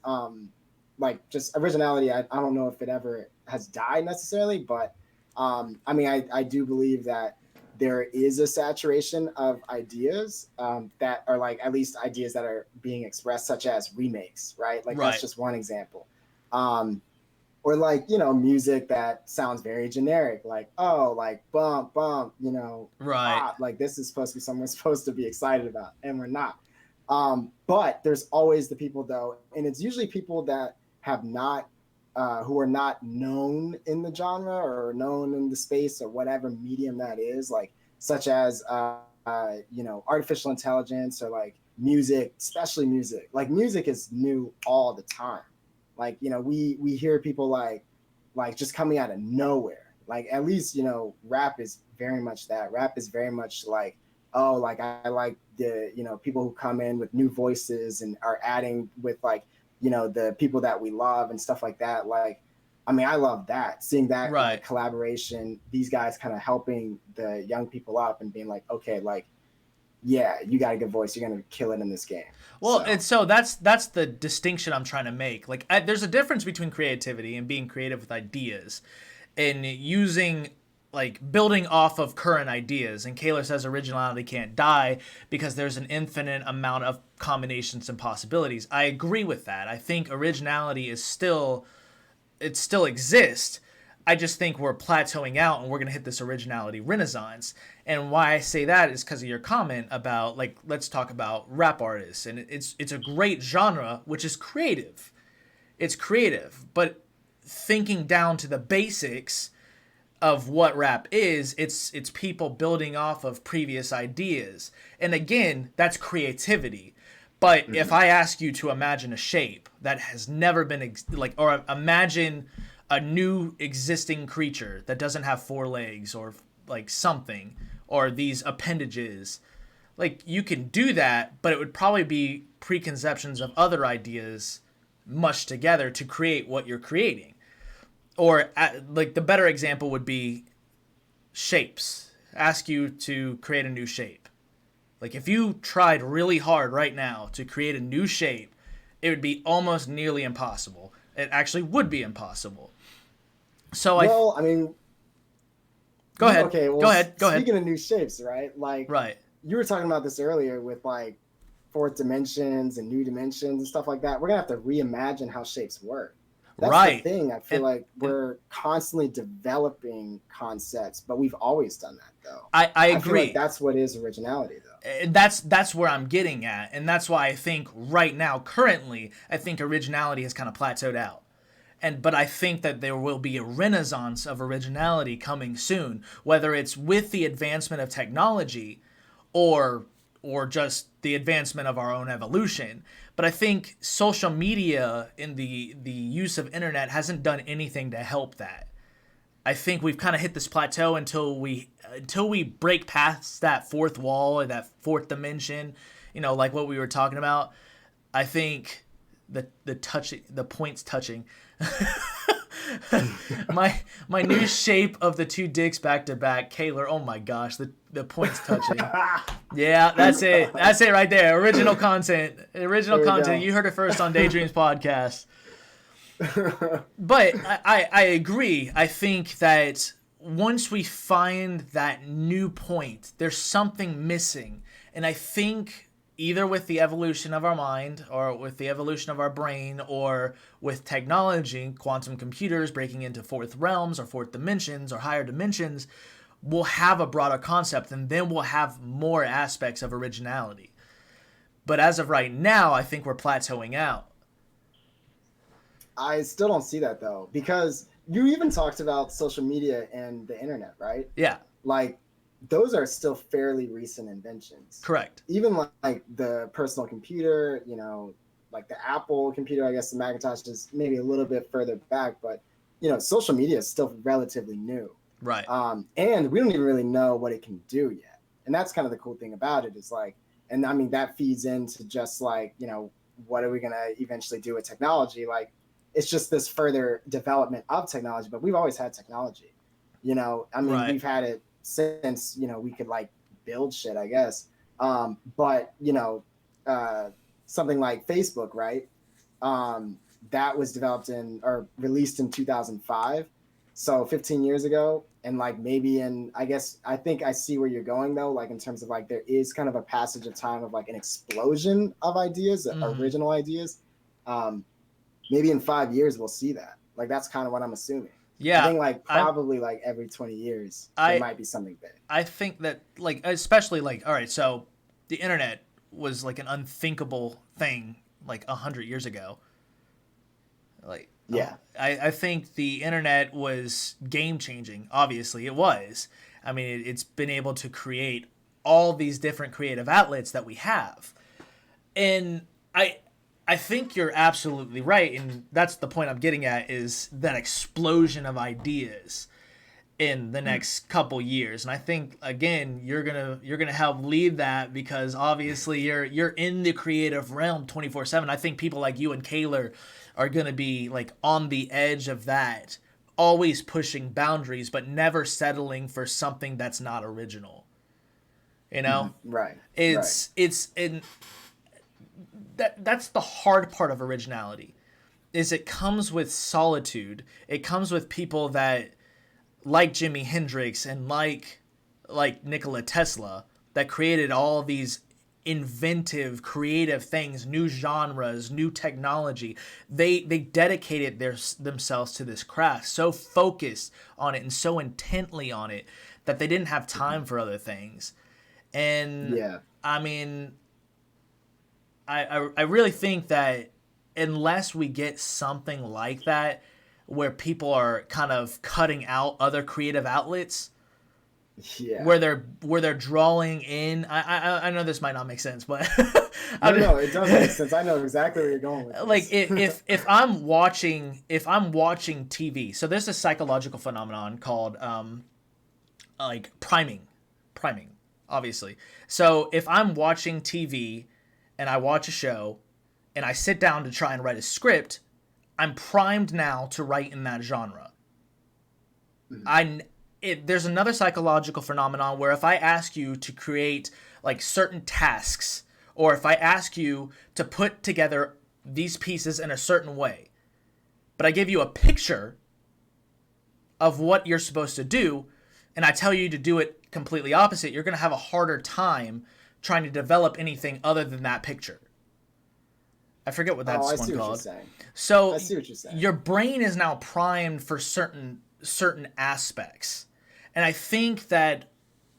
like just originality. I don't know if it ever has died necessarily, but I mean, I do believe that there is a saturation of ideas that are like at least ideas that are being expressed, such as remakes, right? Like that's just one example. Or like, music that sounds very generic, like, oh, like bump, right. pop, like this is supposed to be someone supposed to be excited about, and we're not. But there's always the people though, and it's usually people that have not, who are not known in the genre or known in the space or whatever medium that is, like such as artificial intelligence or like music, especially music. Like music is new all the time. Like we hear people like just coming out of nowhere. Like at least rap is very much that. Rap is very much like, oh, like I like the people who come in with new voices and are adding with like the people that we love and stuff like that. Like I mean, I love that, seeing that Right. collaboration, these guys kind of helping the young people up and being like, okay, like yeah, you got a good voice, you're gonna kill it in this game. Well, and so that's the distinction I'm trying to make. Like, there's a difference between creativity and being creative with ideas, and using like building off of current ideas. And Kaler says originality can't die because there's an infinite amount of combinations and possibilities. I agree with that. I think originality is still exists. I just think we're plateauing out and we're going to hit this originality renaissance. And why I say that is because of your comment about, like, let's talk about rap artists. And it's a great genre, which is creative. It's creative. But thinking down to the basics of what rap is, it's people building off of previous ideas. And again, that's creativity. But if I ask you to imagine a shape that has never been, or imagine a new existing creature that doesn't have 4 legs or like something, or these appendages, like you can do that, but it would probably be preconceptions of other ideas mushed together to create what you're creating. Or like the better example would be shapes. Ask you to create a new shape. Like if you tried really hard right now to create a new shape, it would be almost nearly impossible. It actually would be impossible. So I mean, go ahead. Okay, well, go ahead. Speaking of new shapes, right? Like, right. You were talking about this earlier with like fourth dimensions and new dimensions and stuff like that. We're gonna have to reimagine how shapes work. That's right. the thing. I feel like we're constantly developing concepts, but we've always done that, though. I agree. I feel like that's what is originality, though. That's where I'm getting at, and that's why I think right now, currently, I think originality has kind of plateaued out. But I think that there will be a renaissance of originality coming soon, whether it's with the advancement of technology or just the advancement of our own evolution. But I think social media and the use of internet hasn't done anything to help that. I think we've kind of hit this plateau until we break past that fourth wall or that fourth dimension, like what we were talking about. I think the points touching. my new shape of the 2 dicks back to back, Kaler. Oh my gosh, the points touching. Yeah, that's it right there. Original content. You heard it first on DayDreams podcast. But I agree. I think that once we find that new point, there's something missing, and I think either with the evolution of our mind or with the evolution of our brain or with technology, quantum computers breaking into fourth realms or fourth dimensions or higher dimensions, we'll have a broader concept, and then we'll have more aspects of originality. But as of right now, I think we're plateauing out. I still don't see that, though, because you even talked about social media and the internet, right? Yeah. Like, those are still fairly recent inventions. Correct. Even like the personal computer, like the Apple computer, I guess the Macintosh is maybe a little bit further back, but social media is still relatively new. Right. And we don't even really know what it can do yet. And that's kind of the cool thing about it is like, and I mean, that feeds into just like, what are we going to eventually do with technology? Like, it's just this further development of technology, but we've always had technology, I mean, right. We've had it since we could like build shit, I guess, but something like Facebook, right, that was developed or released in 2005, so 15 years ago. And like maybe I think I see where you're going, though, like in terms of like there is kind of a passage of time of like an explosion of ideas, original ideas. Maybe in 5 years we'll see that. Like that's kind of what I'm assuming. Yeah, I think like probably like every 20 years there might be something big. I think that like, especially like, all right, so the internet, was like an unthinkable thing like 100 years ago. Like, Yeah. I think the internet was game changing. Obviously, it was. I mean, it's been able to create all these different creative outlets that we have, and I think you're absolutely right, and that's the point I'm getting at, is that explosion of ideas in the next couple years. And I think, again, you're gonna help lead that, because obviously you're in the creative realm 24/7. I think people like you and Kaylor are gonna be like on the edge of that, always pushing boundaries, but never settling for something that's not original. You know? Right. It's in that's the hard part of originality, is it comes with solitude. It comes with people that, like Jimi Hendrix and like Nikola Tesla, that created all these inventive, creative things, new genres, new technology. They dedicated themselves to this craft, so focused on it and so intently on it that they didn't have time for other things. And Yeah. I mean, I really think that unless we get something like that, where people are kind of cutting out other creative outlets, Yeah. where they're drawing in. I know this might not make sense, but No, it does make sense. I know exactly where you're going with this. Like if I'm watching TV, so there's a psychological phenomenon called like priming, obviously. So if I'm watching TV and I watch a show and I sit down to try and write a script, I'm primed now to write in that genre. There's another psychological phenomenon where if I ask you to create like certain tasks, or if I ask you to put together these pieces in a certain way, but I give you a picture of what you're supposed to do, and I tell you to do it completely opposite, you're going to have a harder time trying to develop anything other than that picture. I forget what that's one called. What you're saying. So I see what you're saying. Your brain is now primed for certain aspects. And I think that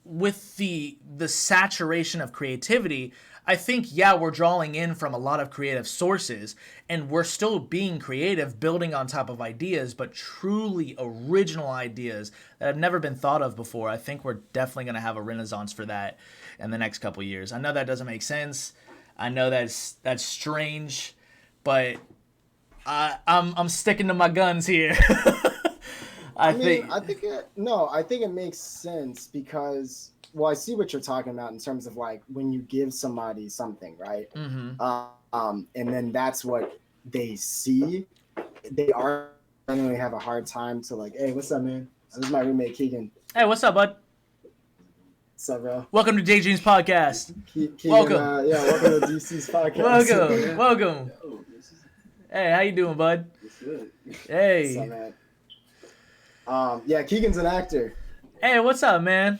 with the saturation of creativity, I think, yeah, we're drawing in from a lot of creative sources, and we're still being creative, building on top of ideas, but truly original ideas that have never been thought of before. I think we're definitely going to have a renaissance for that in the next couple of years. I know that doesn't make sense. I know that's strange, but I'm sticking to my guns here. I think it makes sense because, well, I see what you're talking about in terms of like when you give somebody something, right? Mm-hmm. And then that's what they see. They are generally have a hard time to like, hey, what's up, man? This is my roommate Keegan. Hey, what's up, bud? What's up, bro? Welcome to DayDreams podcast. Keegan, welcome. Welcome to DC's podcast. Welcome. Hey, how you doing, bud? It's good. Hey. What's up, man? Keegan's an actor. Hey, what's up, man?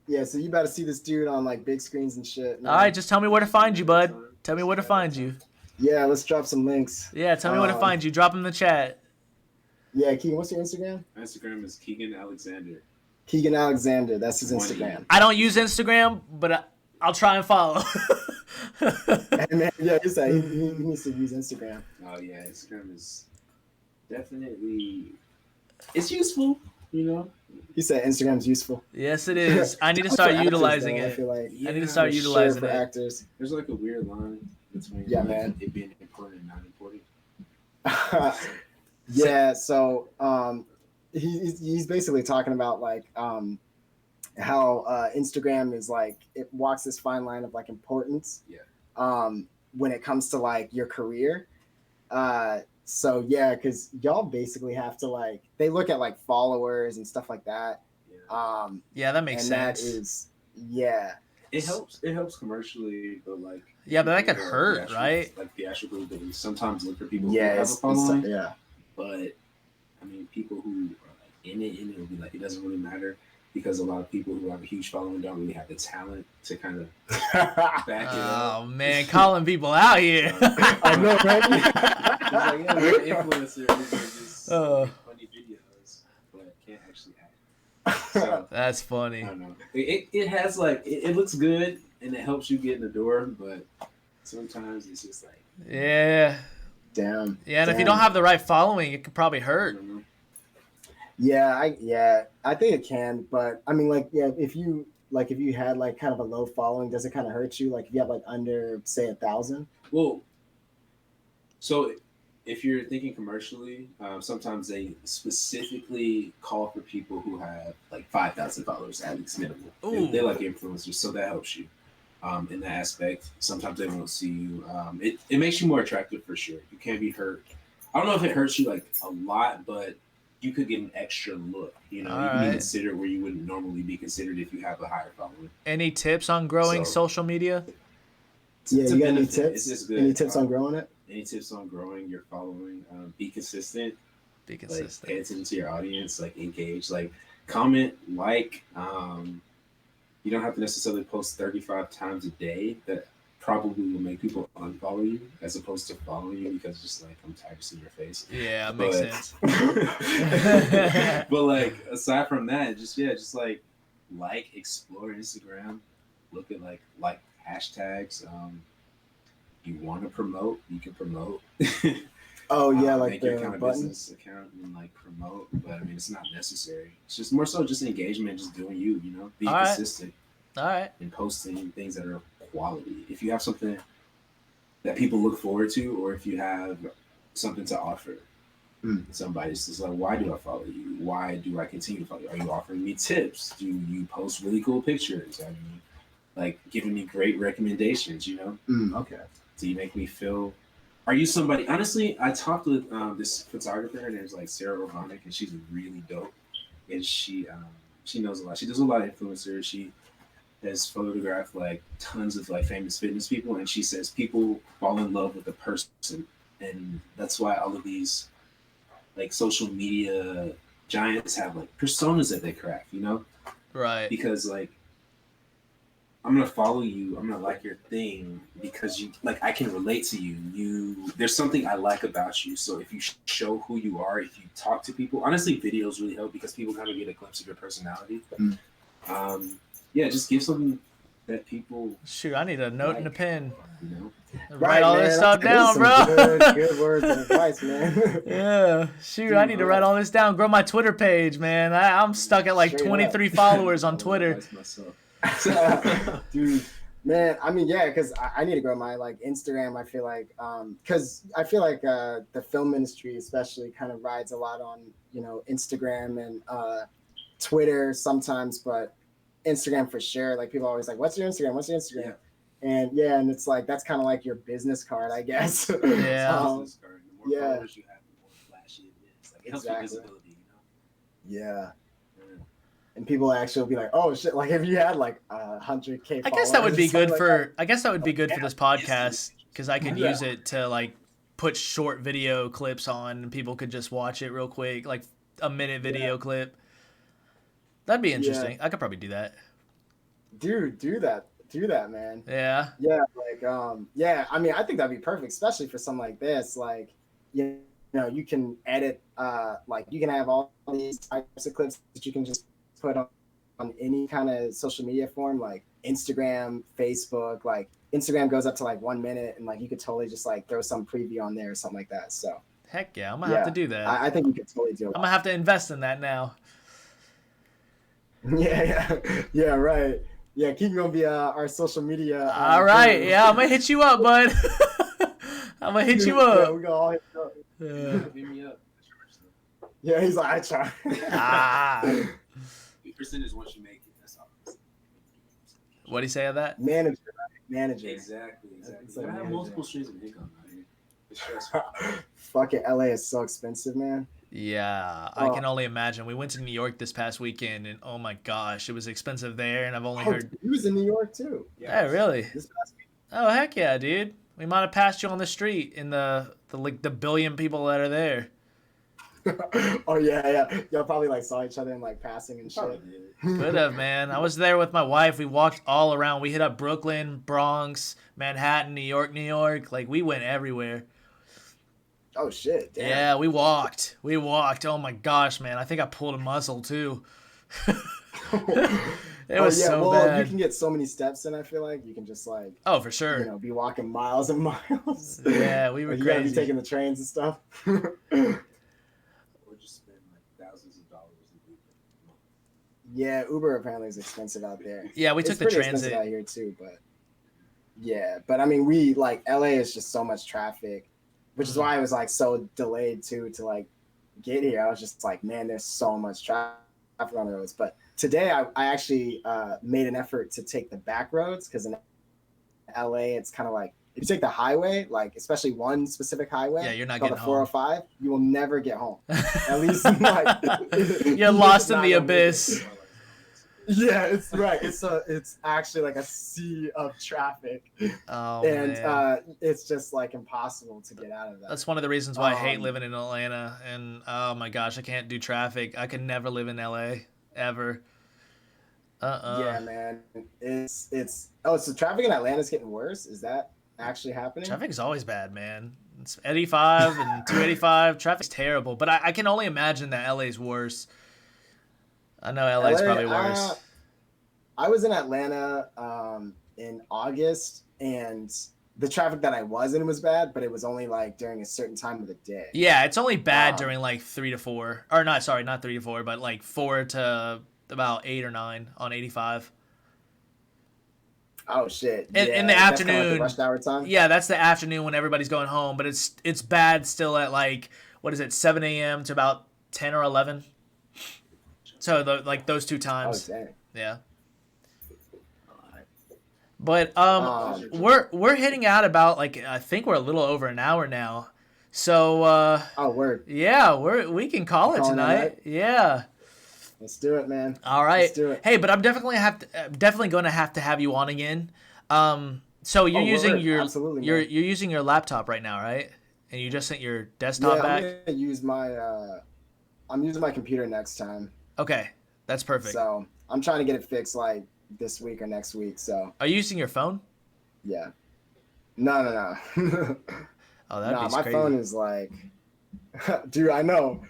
Yeah, so you better see this dude on like big screens and shit. Man. All right, just tell me where to find you, bud. Tell me where to find you. Yeah, let's drop some links. Yeah, tell me where to find you. Drop them in the chat. Yeah, Keegan, what's your Instagram? My Instagram is Keegan Alexander. Keegan Alexander, that's his Instagram. I don't use Instagram, but I'll try and follow. Man, yeah, he said he needs to use Instagram. Oh yeah, Instagram is definitely useful, you know. He said Instagram's useful. Yes, it is. I need to start utilizing it. I feel like I need to start utilizing for it. Actors. There's like a weird line between it being important and not important. Yeah, so he's basically talking about like how Instagram is like it walks this fine line of like importance. Yeah. When it comes to like your career. So yeah, because y'all basically have to like they look at like followers and stuff like that. Yeah, that makes sense. That is It helps commercially, but like but that could hurt, right? Like the actual ability. Sometimes look for people who have a following. Yeah. But I mean, people who are like in it will be like it doesn't really matter because a lot of people who have a huge following don't really have the talent to kind of back it up. Oh man, calling people out here. I know, right? It's like, yeah, we're influencers who just make funny videos, but can't actually act. So That's I funny. don't know. It has like it looks good and it helps you get in the door, but sometimes it's just like Yeah. Damn. Yeah, and if you Damn. don't have the right following, it could probably I hurt. don't know. I think it can, but I mean, like, yeah, if you had like kind of a low following, does it kind of hurt you? Like if you have like under say 1,000? Well, so if you're thinking commercially, sometimes they specifically call for people who have like 5,000 followers at least minimum. They like influencers, so that helps you in that aspect. Sometimes they won't see you. It makes you more attractive for sure. You can't be hurt. I don't know if it hurts you like a lot, but you could get an extra look. You know, you can be considered where you wouldn't normally be considered if you have a higher following. Any tips on growing social media? Yeah, you got any tips? It's good. Any tips on growing it? Any tips on growing your following? Be consistent. Be consistent. Like, pay attention to your audience. Like engage. Like comment. Like. You don't have to necessarily post 35 times a day. That probably will make people unfollow you as opposed to following you because just like I'm tired of seeing your face. Yeah, it makes sense. But like aside from that, just explore Instagram. Look at like hashtags. You want to promote, you can promote. Oh yeah, like make the your kind of button. business account and like promote, but I mean it's not necessary. It's just more so just engagement, just doing you know, being consistent. All right. And posting things that are quality. If you have something that people look forward to, or if you have something to offer somebody, it's just like, why do I follow you? Why do I continue to follow you? Are you offering me tips? Do you post really cool pictures? Are you like giving me great recommendations? You know? Okay. Do you make me feel? Are you somebody? Honestly, I talked with this photographer. Her name's like Sarah Organic, and she's really dope. And she knows a lot. She does a lot of influencers. She has photographed like tons of like famous fitness people, and she says people fall in love with the person, and that's why all of these like social media giants have like personas that they craft, you know? Right. Because like I'm gonna follow you, I'm gonna like your thing because you like I can relate to you. There's something I like about you. So if you show who you are, if you talk to people, honestly, videos really help because people kind of get a glimpse of your personality. Yeah, just give something that people. Shoot, I need a note and a pen. You know? Write all this stuff down, bro. Good words of advice, man. Yeah. Shoot, I need to write all this down. Grow my Twitter page, man. I'm stuck at like 23 followers on Twitter. Dude, man, I mean, yeah, because I need to grow my like Instagram. I feel like the film industry especially kind of rides a lot on, you know, Instagram and Twitter sometimes, but Instagram for sure. Like people are always like, what's your Instagram? Yeah. And it's like that's kind of like your business card, I guess. Yeah. The more followers you have, the more flashy it is. Like it helps with visibility, you know? Yeah. And people actually will be like, "Oh shit!" Like if you had like 100K. I guess that would be good for. I guess that would be good for this podcast because I could use it to like put short video clips on, and people could just watch it real quick, like a minute video clip. That'd be interesting. I could probably do that. Dude, do that, man. Yeah. Yeah, like I mean, I think that'd be perfect, especially for something like this. Like, you know, you can edit, like you can have all these types of clips that you can just put on any kind of social media form, like Instagram, Facebook. Like Instagram goes up to like 1 minute, and like you could totally just like throw some preview on there or something like that. So heck yeah, I'm gonna have to do that. I think you could totally do it. I'm gonna have to invest in that now. Yeah, right. Yeah, Keaton gonna be our social media. All right, yeah, I'm gonna hit you up, bud. I'm gonna hit you up. Yeah, we gonna all hit you up. Hit me up. Yeah, he's like, I try. Percentage once you make it. That's all. What do you say of that? Manager. Exactly. It's I like have multiple streams of income out here. It's stressful. Fucking LA is so expensive, man. Yeah, I can only imagine. We went to New York this past weekend, and oh my gosh, it was expensive there. And I've only heard he was in New York too. Yeah, really. This past week. Oh heck yeah, dude. We might have passed you on the street in the billion people that are there. Oh yeah. Y'all probably like saw each other in like passing and shit. Could have, man. I was there with my wife. We walked all around. We hit up Brooklyn, Bronx, Manhattan, New York. Like we went everywhere. Oh shit. Damn. Yeah, we walked. Oh my gosh, man. I think I pulled a muscle too. It was so bad. You can get so many steps in. I feel like you can just like. Oh, for sure. You know, be walking miles and miles. Yeah, we were you crazy. gotta be taking the trains and stuff. Or just spend like thousands of dollars a week. Yeah, Uber apparently is expensive out there. Yeah, we took the transit out here too, but yeah, but I mean, we like LA is just so much traffic, which is why I was like so delayed too to like get here. I was just like, man, there's so much traffic on the roads. But today I actually made an effort to take the back roads because in LA it's kind of like if you take the highway, like especially one specific highway, yeah, you're not called getting the 405, you will never get home. At least like you're lost in the abyss. Yeah, it's right. It's actually like a sea of traffic. Oh, and man. It's just like impossible to get out of that. That's one of the reasons why I hate living in Atlanta. And oh my gosh, I can't do traffic. I could never live in LA ever. Yeah, man. It's so traffic in Atlanta is getting worse. Is that actually happening? Traffic is always bad, man. It's 85 and 285. Traffic's terrible, but I can only imagine that LA's worse. I know LA's probably worse. I was in Atlanta in August, and the traffic that I was in was bad, but it was only like during a certain time of the day. Yeah, it's only bad during like 3 to 4, or not 3 to 4, but like 4 to about 8 or 9 on 85. Oh shit! In the afternoon, like the rush hour time. Yeah, that's the afternoon when everybody's going home, but it's bad still at like 7 a.m. to about 10 or 11. So those two times. Oh, dang. Yeah. But we're hitting out about like I think we're a little over an hour now. So word. Yeah, we can call it tonight. Yeah. Let's do it, man. All right. Let's do it. Hey, but I'm definitely going to have you on again. So you're using you're using your laptop right now, right? And you just sent your desktop back. I'm using my computer next time. Okay, that's perfect. So I'm trying to get it fixed like this week or next week. So are you using your phone? Yeah. No. Oh, that'd be my crazy. phone is like, dude. I know.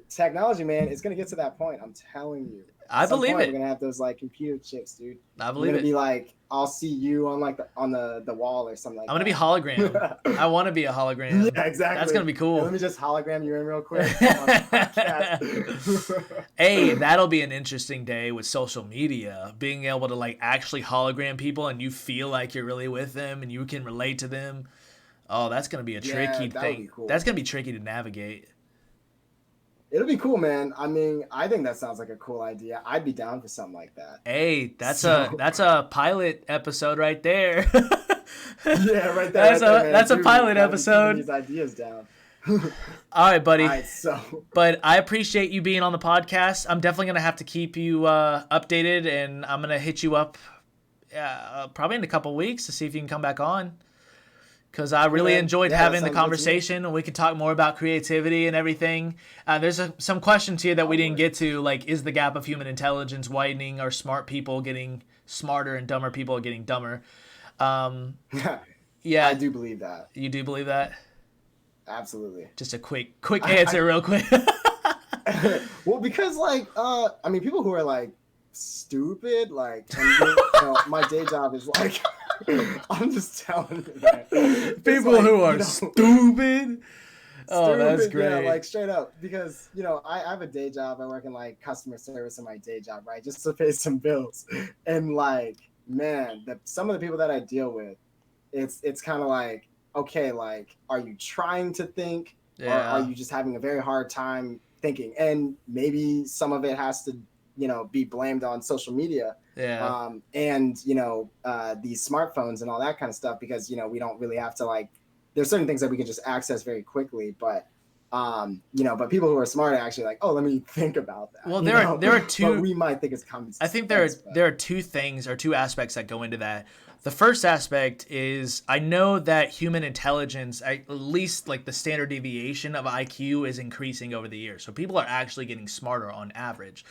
Technology, man, it's gonna get to that point. I'm telling you. I believe it. We're gonna have those like computer chips, dude. I believe it. Be like, I'll see you on like on the wall or something like that. I'm gonna be hologram. I want to be a hologram. Yeah, exactly. That's gonna be cool. Yeah, let me just hologram you in real quick. Hey, that'll be an interesting day with social media. Being able to like actually hologram people and you feel like you're really with them and you can relate to them. Oh, that's gonna be a tricky thing. Cool. That's gonna be tricky to navigate. It'll be cool, man. I mean, I think that sounds like a cool idea. I'd be down for something like that. Hey, that's a pilot episode right there. Yeah, right there. That's a pilot episode. These ideas down. All right, buddy. All right, But I appreciate you being on the podcast. I'm definitely gonna have to keep you updated, and I'm gonna hit you up probably in a couple weeks to see if you can come back on. Because I really enjoyed having the conversation, and we could talk more about creativity and everything. There's some questions here that we didn't get to, like, is the gap of human intelligence widening? Are smart people getting smarter and dumber people getting dumber? Yeah. I do believe that. You do believe that? Absolutely. Just a quick answer real quick. Well, because, like, I mean, people who are, like, stupid, like, my day job is, like... I'm just telling you that. People who are stupid. Oh, that's great. Yeah, like straight up. Because, I have a day job. I work in like customer service in my day job, right? Just to pay some bills. And like, man, some of the people that I deal with, it's kind of like, okay, like, are you trying to think? Yeah. Or are you just having a very hard time thinking? And maybe some of it has to, be blamed on social media. Yeah. And these smartphones and all that kind of stuff, because we don't really have to like. There's certain things that we can just access very quickly, but but people who are smart are actually like, oh, let me think about that. Well, there are two. But we might think it's common sense. I think there are two things or two aspects that go into that. The first aspect is I know that human intelligence, at least like the standard deviation of IQ, is increasing over the years. So people are actually getting smarter on average.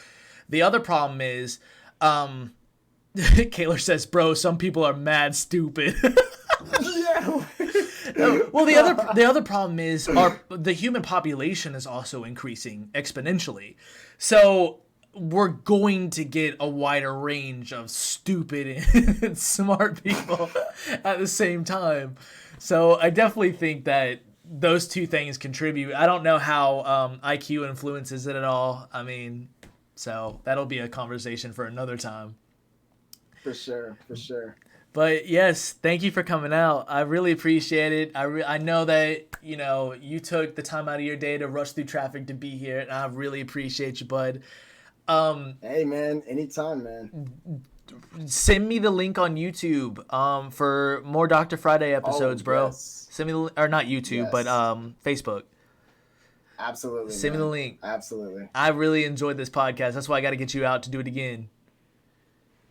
The other problem is, Kaylor says, bro, some people are mad stupid. Yeah. Well, the other problem is the human population is also increasing exponentially. So we're going to get a wider range of stupid and smart people at the same time. So I definitely think that those two things contribute. I don't know how IQ influences it at all. I mean, so that'll be a conversation for another time. For sure, for sure. But yes, thank you for coming out. I really appreciate it. I know that, you know, you took the time out of your day to rush through traffic to be here, and I really appreciate you, bud. Hey man, anytime, man. Send me the link on YouTube for more Dr. Friday episodes, bro. Yes. Send me the, or not YouTube, but Facebook. Absolutely. Send me the link. Absolutely. I really enjoyed this podcast. That's why I got to get you out to do it again.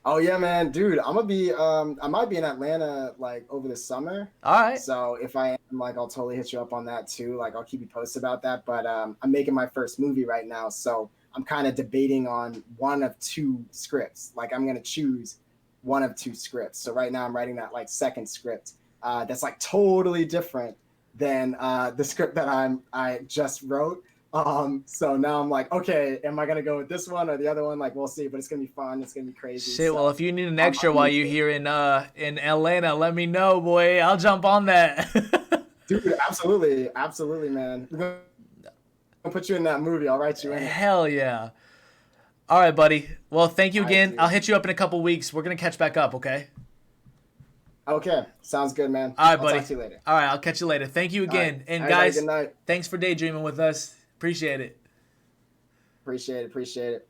Oh yeah, man, dude. I'm gonna be I might be in Atlanta like over the summer. All right. So if I am, like, I'll totally hit you up on that too. Like, I'll keep you posted about that. But I'm making my first movie right now, so I'm kind of debating on one of two scripts. Like, I'm gonna choose one of two scripts. So right now I'm writing that like second script that's like totally different than the script that I just wrote. So now I'm like, okay, am I gonna go with this one or the other one? Like, we'll see, but it's gonna be fun. It's gonna be crazy. Shit, so, well, if you need an extra while you're here in Atlanta, let me know, boy. I'll jump on that. dude, absolutely, man. We're gonna put you in that movie. I'll write you in. Hell yeah. All right, buddy. Well, thank you again. Dude. I'll hit you up in a couple weeks. We're gonna catch back up, okay? Okay, sounds good, man. All right, buddy. I'll talk to you later. All right, I'll catch you later. Thank you again. Right. And Everybody, guys, good night. thanks for daydreaming with us. Appreciate it. Appreciate it.